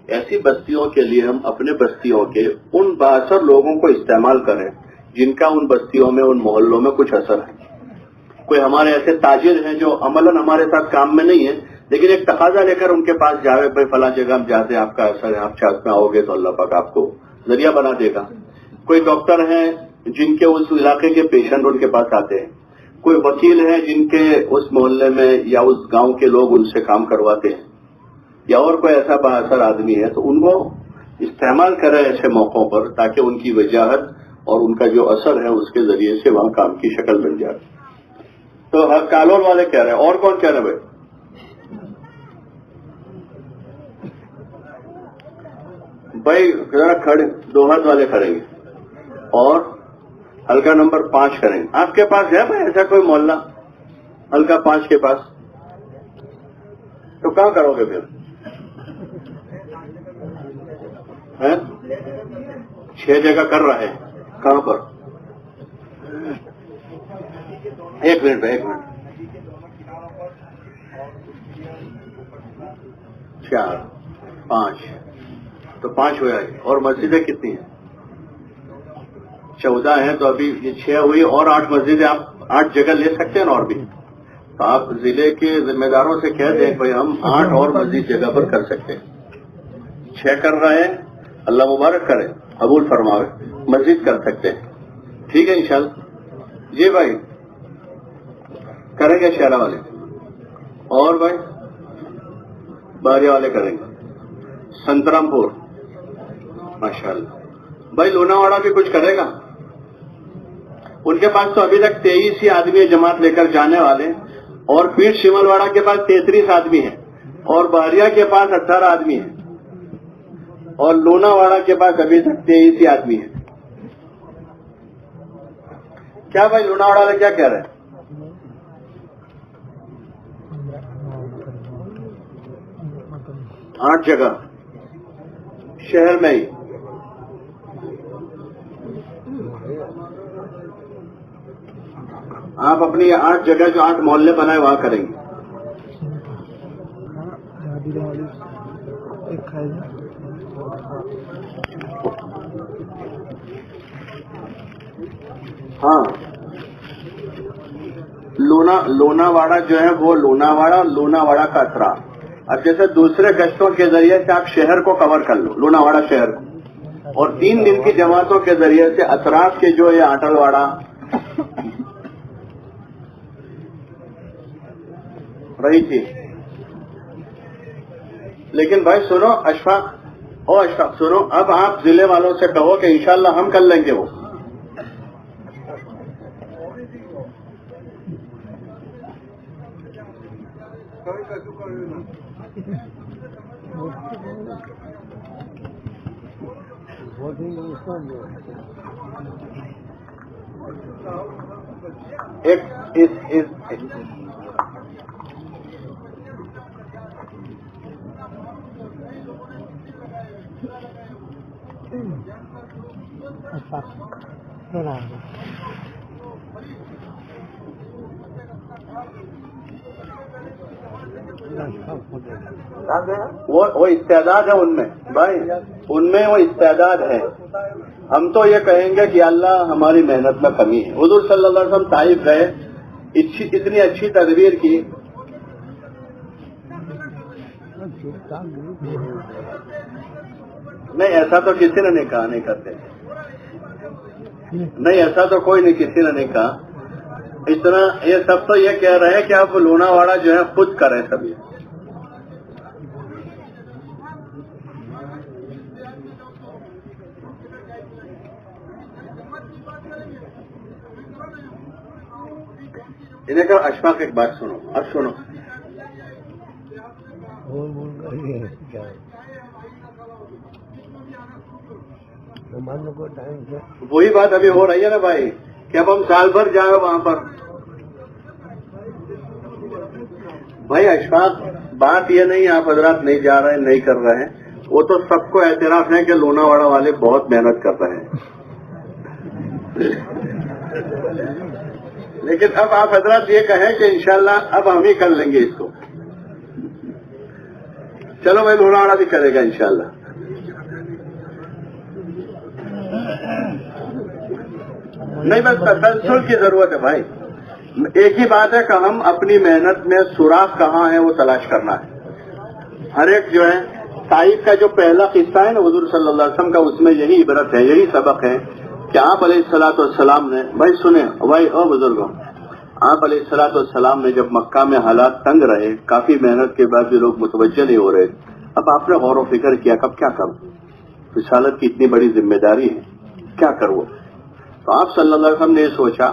ایسی بستیوں کے لیے ہم اپنے بستیوں کے ان بااثر لوگوں کو استعمال کریں جن کا ان بستیوں میں, ان محلوں میں کچھ اثر ہے. کوئی ہمارے ایسے تاجر ہیں جو عملاً ہمارے ساتھ کام میں نہیں ہے, لیکن ایک تقاضا لے کر ان کے پاس جاوے, بھائی فلاں جگہ ہم جاتے ہیں, آپ کا اثر ہے, آپ چاہت میں آؤ گے تو اللہ پاک آپ کو ذریعہ بنا دے گا. کوئی ڈاکٹر ہیں جن کے اس علاقے کے پیشنٹ ان کے پاس آتے ہیں, کوئی وکیل ہیں جن کے اس محلے میں یا اس گاؤں کے لوگ ان سے کام کرواتے ہیں, یا اور کوئی ایسا بااثر آدمی ہے, تو ان کو استعمال کریں ایسے موقعوں پر تاکہ ان کی وجاہت اور ان کا جو اثر ہے اس کے ذریعے سے وہاں کام کی شکل بن جائے. تو کالول والے کہہ رہے ہیں. اور کون کہہ رہے ہیں بھائی ذرا کھڑے 2 ہاتھ والے کریں گے اور حلقہ نمبر 5 کریں گے. آپ کے پاس ہے بھائی ایسا کوئی محلہ حلقہ 5 کے پاس؟ تو کہاں کرو گے پھر؟ 6 جگہ کر رہے ہیں. کہاں پر؟ ایک منٹ. 4 5 تو 5 ہو جائے. اور مسجدیں کتنی ہیں؟ 14 ہیں. تو ابھی یہ 6 ہوئی اور 8 مسجدیں آپ 8 جگہ لے سکتے ہیں. اور بھی تو آپ ضلع کے ذمہ داروں سے کہہ دیں بھائی ہم 8 اور مزید جگہ پر کر سکتے ہیں. 6 کر رہے ہیں. اللہ مبارک کرے, قبول فرماوے. مزید کر سکتے ہیں. ٹھیک ہے انشاءاللہ. جی بھائی کریں گے شہرہ والے. اور بھائی باریہ والے کریں گے. سنترام پور ماشاءاللہ. بھائی لوناواڑا بھی کچھ کرے گا. ان کے پاس تو ابھی تک 23 ہی آدمی جماعت لے کر جانے والے, اور پیٹ شمل واڑا کے پاس 33 آدمی ہیں, اور باریہ کے پاس 18 آدمی ہیں, اور لوناواڑا کے پاس ابھی تک 23 ہی آدمی ہیں. کیا بھائی لوناواڑا والے کیا کہہ رہے ہیں؟ آٹھ جگہ شہر میں ہی. آپ اپنی 8 جگہ جو 8 محلے بنائے وہاں کریں گے. ہاں لوناواڑا جو ہے وہ لوناواڑا کا اطراف. اب جیسے دوسرے گشتوں کے ذریعے سے آپ شہر کو کور کر لو, لوناواڑا شہر کو, اور 3 دن کی جماعتوں کے ذریعے سے اطراف کے جو یہ آٹلواڑا رہی تھی. لیکن بھائی سنو اشفاق سنو, اب آپ ضلع والوں سے کہو کہ انشاءاللہ ہم کر لیں گے. وہ وہ استعداد ہے ان میں بھائی, ان میں وہ استعداد ہے. ہم تو یہ کہیں گے کہ اللہ ہماری محنت میں کمی ہے. حضور صلی اللہ علیہ وسلم طائف گئے, اتنی اچھی تدبیر کی. نہیں ایسا تو کسی نے نہیں کہا نہیں کرتے. نہیں ایسا تو کوئی نہیں, کسی نے نہیں کہا. اتنا یہ سب تو یہ کہہ رہے ہیں کہ آپ لوناواڑا جو ہے خود کریں سبھی. انہیں کہا اشفاق ایک بات سنو, اب سنو. وہی بات ابھی ہو رہی ہے نا بھائی کہ اب ہم سال بھر جائیں وہاں پر. بھائی اشفاق بات یہ نہیں آپ حضرات نہیں جا رہے ہیں نہیں کر رہے ہیں, وہ تو سب کو اعتراف ہے کہ لوناواڑا والے بہت محنت کر رہے ہیں. لیکن اب آپ حضرات یہ کہیں کہ انشاءاللہ اب ہم ہی کر لیں گے اس کو. چلو بھائی لوناواڑا بھی کرے گا انشاءاللہ. نہیں بس تسلسل کی ضرورت ہے بھائی. ایک ہی بات ہے کہ ہم اپنی محنت میں سوراخ کہاں ہے وہ تلاش کرنا ہے. ہر ایک جو ہے طائف کا جو پہلا قصہ ہے نا حضور صلی اللہ علیہ وسلم کا, اس میں یہی عبرت ہے, یہی سبق ہے کہ آپ علیہ الصلوۃ والسلام نے, بھائی سنیں بھائی او بزرگوں, آپ علیہ الصلوۃ والسلام نے جب مکہ میں حالات تنگ رہے, کافی محنت کے بعد بھی لوگ متوجہ نہیں ہو رہے, اب آپ نے غور و فکر کیا کب کیا کروں. رسالت کی اتنی بڑی ذمہ داری ہے، کیا کروں؟ تو آپ صلی اللہ علیہ وسلم نے سوچا،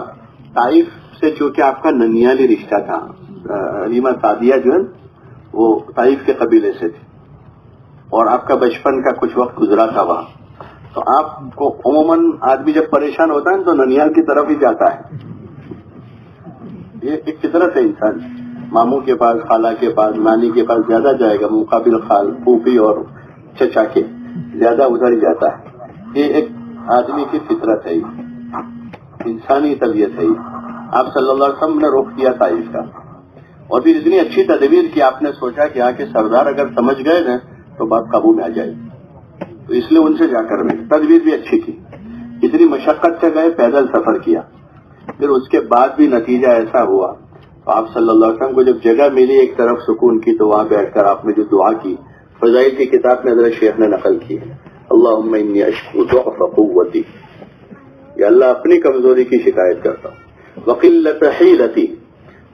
طائف سے چونکہ آپ کا ننیالی رشتہ تھا، حلیمہ سعدیہ جو ہے وہ طائف کے قبیلے سے تھے، اور آپ کا بچپن کا کچھ وقت گزرا تھا وہاں، تو آپ کو عموماً آدمی جب پریشان ہوتا ہے تو ننیال کی طرف ہی جاتا ہے. یہ ایک فطرت ہے انسان، ماموں کے پاس، خالہ کے پاس، نانی کے پاس زیادہ جائے گا، مقابل خال، پھوپھی اور چچا کے زیادہ ادھر ہی جاتا ہے. یہ ایک آدمی کی فطرت ہے، انسانی طبیعت ہے. آپ صلی اللہ علیہ وسلم نے رخ کیا طائف کا، اور پھر اتنی اچھی تدبیر کی، آپ نے سوچا کہ یہاں کے سردار اگر سمجھ گئے نا تو بات قابو میں آ جائے گی، تو اس لیے ان سے جا کر میں تدبیر بھی اچھی کی. اتنی مشقت سے گئے، پیدل سفر کیا، پھر اس کے بعد بھی نتیجہ ایسا ہوا. تو آپ صلی اللہ علیہ وسلم کو جب جگہ ملی ایک طرف سکون کی، تو وہاں بیٹھ کر آپ نے جو دعا کی، فضائل کی کتاب میں حضرت شیخ نے نقل کی ہے، اللہم انی اشکو ضعف قوتی، یا اللہ اپنی کمزوری کی شکایت کرتا ہوں، وقلت حیلتی،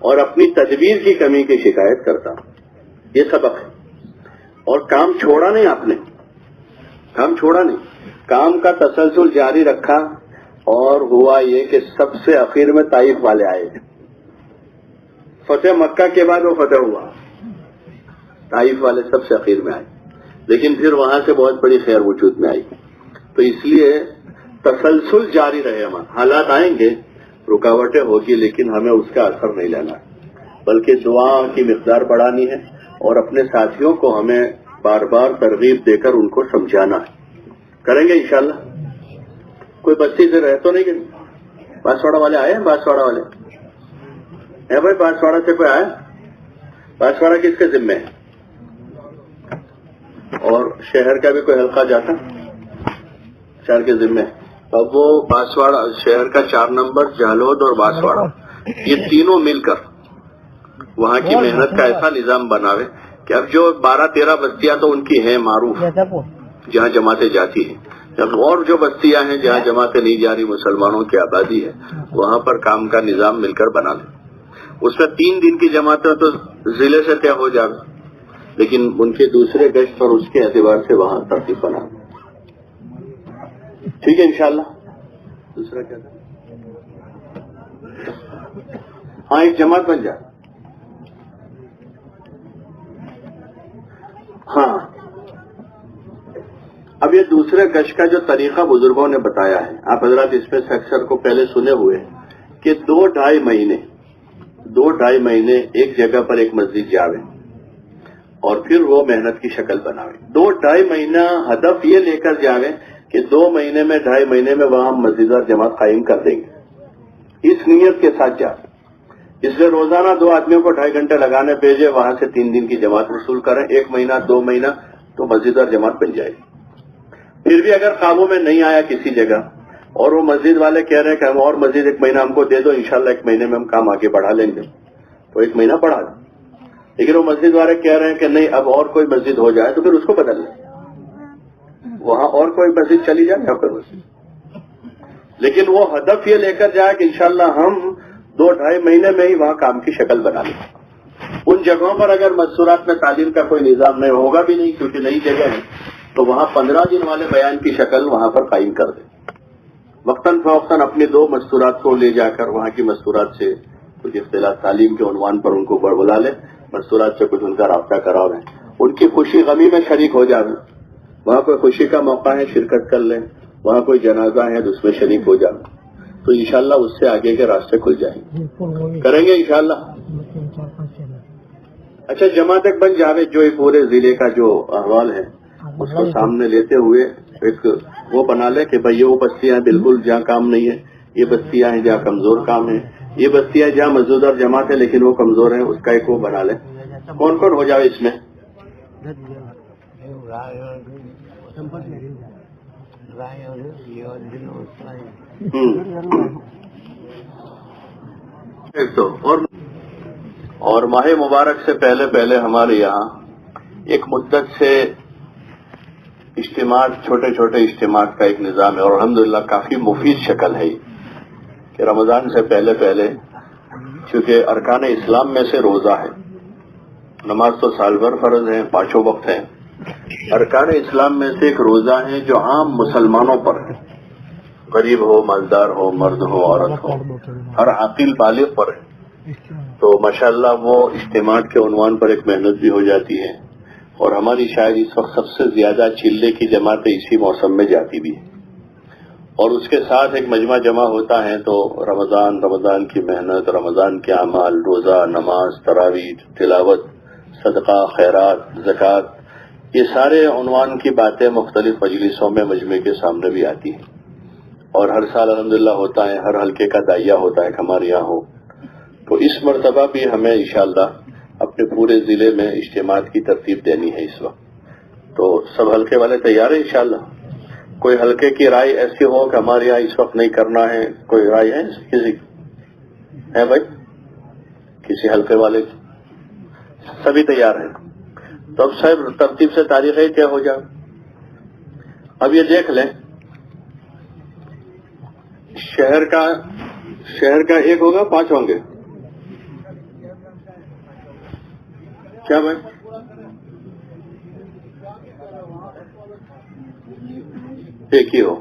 اور اپنی تدبیر کی کمی کی شکایت کرتا ہوں. یہ سبق ہے. اور کام چھوڑا نہیں آپ نے، کام چھوڑا نہیں، کام کا تسلسل جاری رکھا. اور ہوا یہ کہ سب سے اخیر میں طائف والے آئے. فتح مکہ کے بعد وہ فتح ہوا، طائف والے سب سے اخیر میں آئے، لیکن پھر وہاں سے بہت بڑی خیر وجود میں آئی. تو اس لیے تسلسل جاری رہے. ہمارا حالات آئیں گے، رکاوٹیں ہوگی، لیکن ہمیں اس کا اثر نہیں لینا ہے، بلکہ دعا کی مقدار بڑھانی ہے، اور اپنے ساتھیوں کو ہمیں بار بار ترغیب دے کر ان کو سمجھانا ہے. کریں گے انشاءاللہ. کوئی بستی سے رہ تو نہیں کہ بانسواڑہ والے آئے ہیں؟ بانسواڑہ والے ہیں بھائی؟ بانسواڑہ سے کوئی آیا؟ بانسواڑہ کس کے ذمے ہے؟ اور شہر کا بھی کوئی حلقہ جاتا؟ شہر کے ذمے. اب وہ بانسواڑہ شہر کا 4 نمبر، جہلود اور بانسواڑہ، یہ تینوں مل کر وہاں کی محنت کا ایسا نظام بناوے کہ اب جو 12-13 بستیاں تو ان کی ہیں معروف جہاں جماعتیں جاتی ہیں، اور جو بستیاں ہیں جہاں جماعتیں نہیں جا رہی، مسلمانوں کی آبادی ہے، وہاں پر کام کا نظام مل کر بنا لیں. اس میں 3 دن کی جماعتیں تو ضلع سے طے ہو جائے، لیکن ان کے دوسرے گشت اور اس کے اعتبار سے وہاں ترتیب بنا. ٹھیک ہے انشاءاللہ. دوسرا کیا تھا؟ ہاں ایک جماعت بن جائے. ہاں اب یہ دوسرے گشت کا جو طریقہ بزرگوں نے بتایا ہے، آپ حضرات اس میں سے اکثر کو پہلے سنے ہوئے کہ 2-2.5 مہینے ایک جگہ پر ایک مسجد جاوے اور پھر وہ محنت کی شکل بناوے. 2-2.5 مہینہ ہدف یہ لے کر جاوے کہ 2 مہینے میں 2.5 مہینے میں وہاں مسجد اور جماعت قائم کر دیں گے. اس نیت کے ساتھ جاوے. اس لیے روزانہ 2 آدمیوں کو 2.5 گھنٹے لگانے بھیجے، وہاں سے 3 دن کی جماعت وصول کریں، 1 مہینہ 2 مہینہ تو مسجد اور جماعت بن جائے گی. پھر بھی اگر قابو میں نہیں آیا کسی جگہ اور وہ مسجد والے کہہ رہے ہیں کہ ہم اور مسجد 1 مہینہ ہم کو دے دو، انشاءاللہ 1 مہینے میں ہم کام آگے بڑھا لیں گے، تو 1 مہینہ بڑھا دیں. لیکن وہ مسجد والے کہہ رہے ہیں کہ نہیں اب اور کوئی مسجد ہو جائے تو پھر اس کو بدل لیں، وہاں اور کوئی مسجد چلی جائے یا کوئی مسجد. لیکن وہ ہدف یہ لے کر جائے کہ انشاءاللہ ہم 2-2.5 مہینے میں ہی وہاں کام کی شکل بنا لیں. ان جگہوں پر اگر مستورات میں تعلیم کا کوئی نظام نہیں ہوگا بھی نہیں کیونکہ نئی جگہ ہے، تو وہاں 15 دن والے بیان کی شکل وہاں پر قائم کر دیں. وقتاً فوقتاً اپنی 2 مستورات کو لے جا کر وہاں کی مستورات سے کچھ اختلاف تعلیم کے عنوان پر ان کو بلا لیں، مستورات سے کچھ ان کا رابطہ کراؤ رہے، ان کی خوشی غمی میں شریک ہو جائیں. وہاں کوئی خوشی کا موقع ہے شرکت کر لیں، وہاں کوئی جنازہ ہے تو اس میں شریک ہو جائیں، تو انشاءاللہ اس سے آگے کے راستے کھل جائیں گے. کریں گے انشاءاللہ. اچھا جماعت ایک بن جاوے جو ایک پورے ضلع کا جو احوال ہے اس کو سامنے لیتے ہوئے ایک وہ بنا لے کہ بھئی وہ بستیاں بالکل جہاں کام نہیں ہے، یہ بستیاں ہیں جہاں کمزور کام ہے، یہ بستیاں جہاں مسجد اور جماعت ہے لیکن وہ کمزور ہیں، اس کا ایک وہ بنا لے. کون کون ہو جاوے اس میں؟ اور ماہ مبارک سے پہلے ہمارے یہاں ایک مدت سے اجتماع، چھوٹے چھوٹے اجتماع کا ایک نظام ہے، اور الحمدللہ کافی مفید شکل ہے کہ رمضان سے پہلے چونکہ ارکان اسلام میں سے روزہ ہے، نماز تو سال بھر فرض ہے، 5 وقت ہیں، ارکان اسلام میں سے ایک روزہ ہے جو عام مسلمانوں پر ہے، غریب ہو، مالدار ہو، مرد ہو، عورت ہو، ہر عاقل بالغ پر ہے. تو ماشاءاللہ وہ اجتماعات کے عنوان پر ایک محنت بھی ہو جاتی ہے، اور ہماری شاید اس وقت سب سے زیادہ چلے کی جماعتیں اسی موسم میں جاتی بھی ہیں. اور اس کے ساتھ ایک مجمع جمع ہوتا ہے تو رمضان کی محنت، رمضان کے اعمال، روزہ، نماز، تراویح، تلاوت، صدقہ، خیرات، زکوٰۃ، یہ سارے عنوان کی باتیں مختلف مجلسوں میں مجمع کے سامنے بھی آتی ہیں. اور ہر سال الحمدللہ ہوتا ہے، ہر حلقے کا داعیہ ہوتا ہے کہ ہمارے یہاں ہو. تو اس مرتبہ بھی ہمیں انشاءاللہ اپنے پورے ضلع میں اجتماعات کی ترتیب دینی ہے اس وقت. تو سب حلقے والے تیار ہیں انشاءاللہ؟ کوئی حلقے کی رائے ایسی ہو کہ ہمارے یہاں اس وقت نہیں کرنا ہے، کوئی رائے ہے کسی ہے بھائی؟ کسی حلقے والے؟ سبھی تیار ہیں؟ تو اب صاحب ترتیب سے تاریخیں کیا ہو جائے. اب یہ دیکھ لیں، شہر کا ایک ہوگا، 5 ہوں گے کیا بھائی؟ ایک ہی ہو.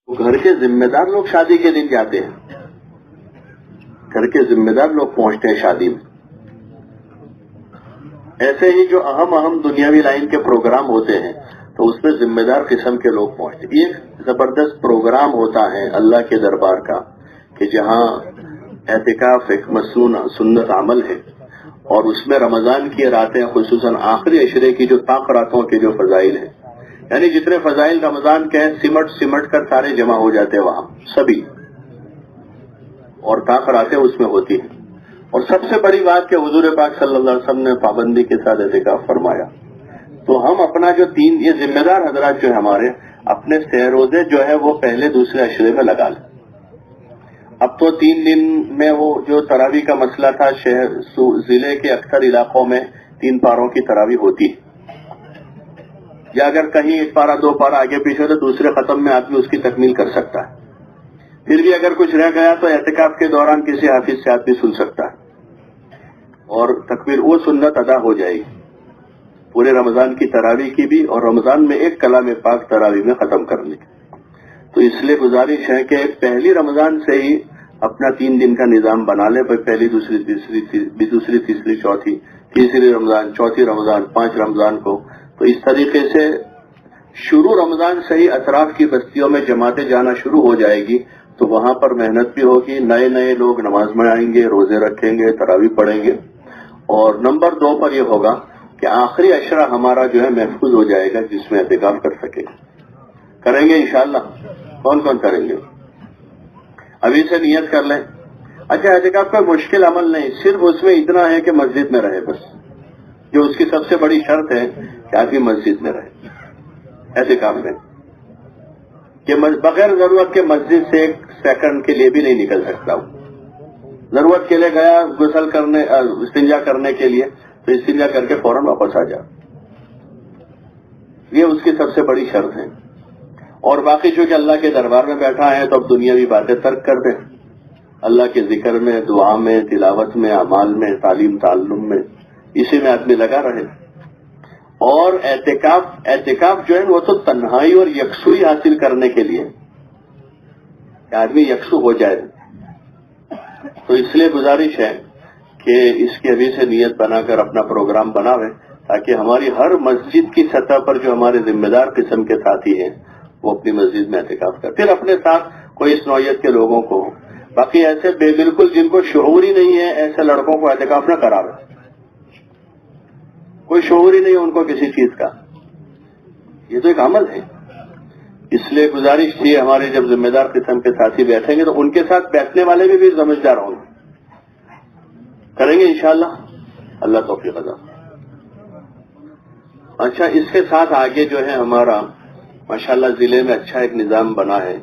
گھر کے ذمہ دار لوگ شادی کے دن جاتے ہیں، گھر کے ذمہ دار لوگ پہنچتے ہیں شادی میں. ایسے ہی جو اہم دنیاوی لائن کے پروگرام ہوتے ہیں تو اس میں ذمہ دار قسم کے لوگ پہنچتے ہیں. ایک زبردست پروگرام ہوتا ہے اللہ کے دربار کا کہ جہاں اعتکاف ایک مسنون سنت عمل ہے، اور اس میں رمضان کی راتیں خصوصاً آخری عشرے کی جو طاق راتوں کے جو فضائل ہیں، یعنی جتنے فضائل رمضان کے سمٹ کر سارے جمع ہو جاتے ہیں وہاں سبھی، اور طاق راتیں اس میں ہوتی ہیں. اور سب سے بڑی بات کہ حضور پاک صلی اللہ علیہ وسلم نے پابندی کے ساتھ اعتکاف فرمایا. تو ہم اپنا جو یہ ذمہ دار حضرات جو ہمارے اپنے سہ روزے جو ہے وہ پہلے دوسرے عشرے میں لگا لیں. اب تو 3 دن میں وہ جو تراویح کا مسئلہ تھا، ضلع کے اکثر علاقوں میں 3 پاروں کی تراویح ہوتی ہے، یا اگر کہیں 1 پارا 2 پارا آگے پیچھے تو دوسرے ختم میں آدمی اس کی تکمیل کر سکتا ہے. پھر بھی اگر کچھ رہ گیا تو اعتکاف کے دوران کسی حافظ سے آدمی سن سکتا ہے، اور تکبیر وہ سنت ادا ہو جائے گی پورے رمضان کی تراویح کی بھی، اور رمضان میں ایک کلام پاک تراویح میں ختم کرنے کی. تو اس لیے گزارش ہے کہ پہلی رمضان سے ہی اپنا 3 دن کا نظام بنا لے. پہلی دوسری تیسری چوتھی، تیسری رمضان، چوتھی رمضان، 5 رمضان کو. تو اس طریقے سے شروع رمضان سے ہی اطراف کی بستیوں میں جماعتیں جانا شروع ہو جائے گی، تو وہاں پر محنت بھی ہوگی، نئے لوگ نماز میں آئیں گے، روزے رکھیں گے، تراویح پڑھیں گے. اور نمبر 2 پر یہ ہوگا کہ آخری عشرہ ہمارا جو ہے محفوظ ہو جائے گا جس میں اعتکاف کر سکے. کریں گے انشاءاللہ؟ کون کریں گے؟ ابھی سے نیت کر لیں. اچھا، اعتکاف کا مشکل عمل نہیں، صرف اس میں اتنا ہے کہ مسجد میں رہے بس. جو اس کی سب سے بڑی شرط ہے کہ آدمی مسجد میں رہے اعتکاف میں، کہ بغیر ضرورت کے مسجد سے 1 سیکنڈ کے لیے بھی نہیں نکل سکتا. ضرورت کے لیے گیا غسل کرنے، استنجا کرنے کے لیے، تو استنجا کر کے فوراً واپس آ جا. یہ اس کی سب سے بڑی شرط ہے. اور باقی چونکہ اللہ کے دربار میں بیٹھا ہے تو اب دنیاوی باتیں ترک کر دیں، اللہ کے ذکر میں، دعا میں، تلاوت میں، اعمال میں، تعلیم تعلم میں، اسی میں آدمی لگا رہے. اور اعتکاف جو ہے وہ تو تنہائی اور یکسوئی حاصل کرنے کے لیے کہ آدمی یکسو ہو جائے. تو اس لیے گزارش ہے کہ اس کی ابھی سے نیت بنا کر اپنا پروگرام بناویں، تاکہ ہماری ہر مسجد کی سطح پر جو ہمارے ذمہ دار قسم کے ساتھی ہیں وہ اپنی مسجد میں اعتکاف کریں. پھر اپنے ساتھ کوئی اس نوعیت کے لوگوں کو، باقی ایسے بالکل جن کو شعور ہی نہیں ہے ایسے لڑکوں کو اعتکاف نہ کراوے. کوئی شعور ہی نہیں ان کو کسی چیز کا، یہ تو ایک عمل ہے. اس لیے گزارش تھی ہمارے جب ذمہ دار قسم کے ساتھی بیٹھیں گے تو ان کے ساتھ بیٹھنے والے بھی سمجھدار ہوں گے. کریں گے انشاءاللہ، اللہ توفیق عطا. اچھا، اس کے ساتھ آگے جو ہے ہمارا ماشاءاللہ ضلع میں اچھا ایک نظام بنا ہے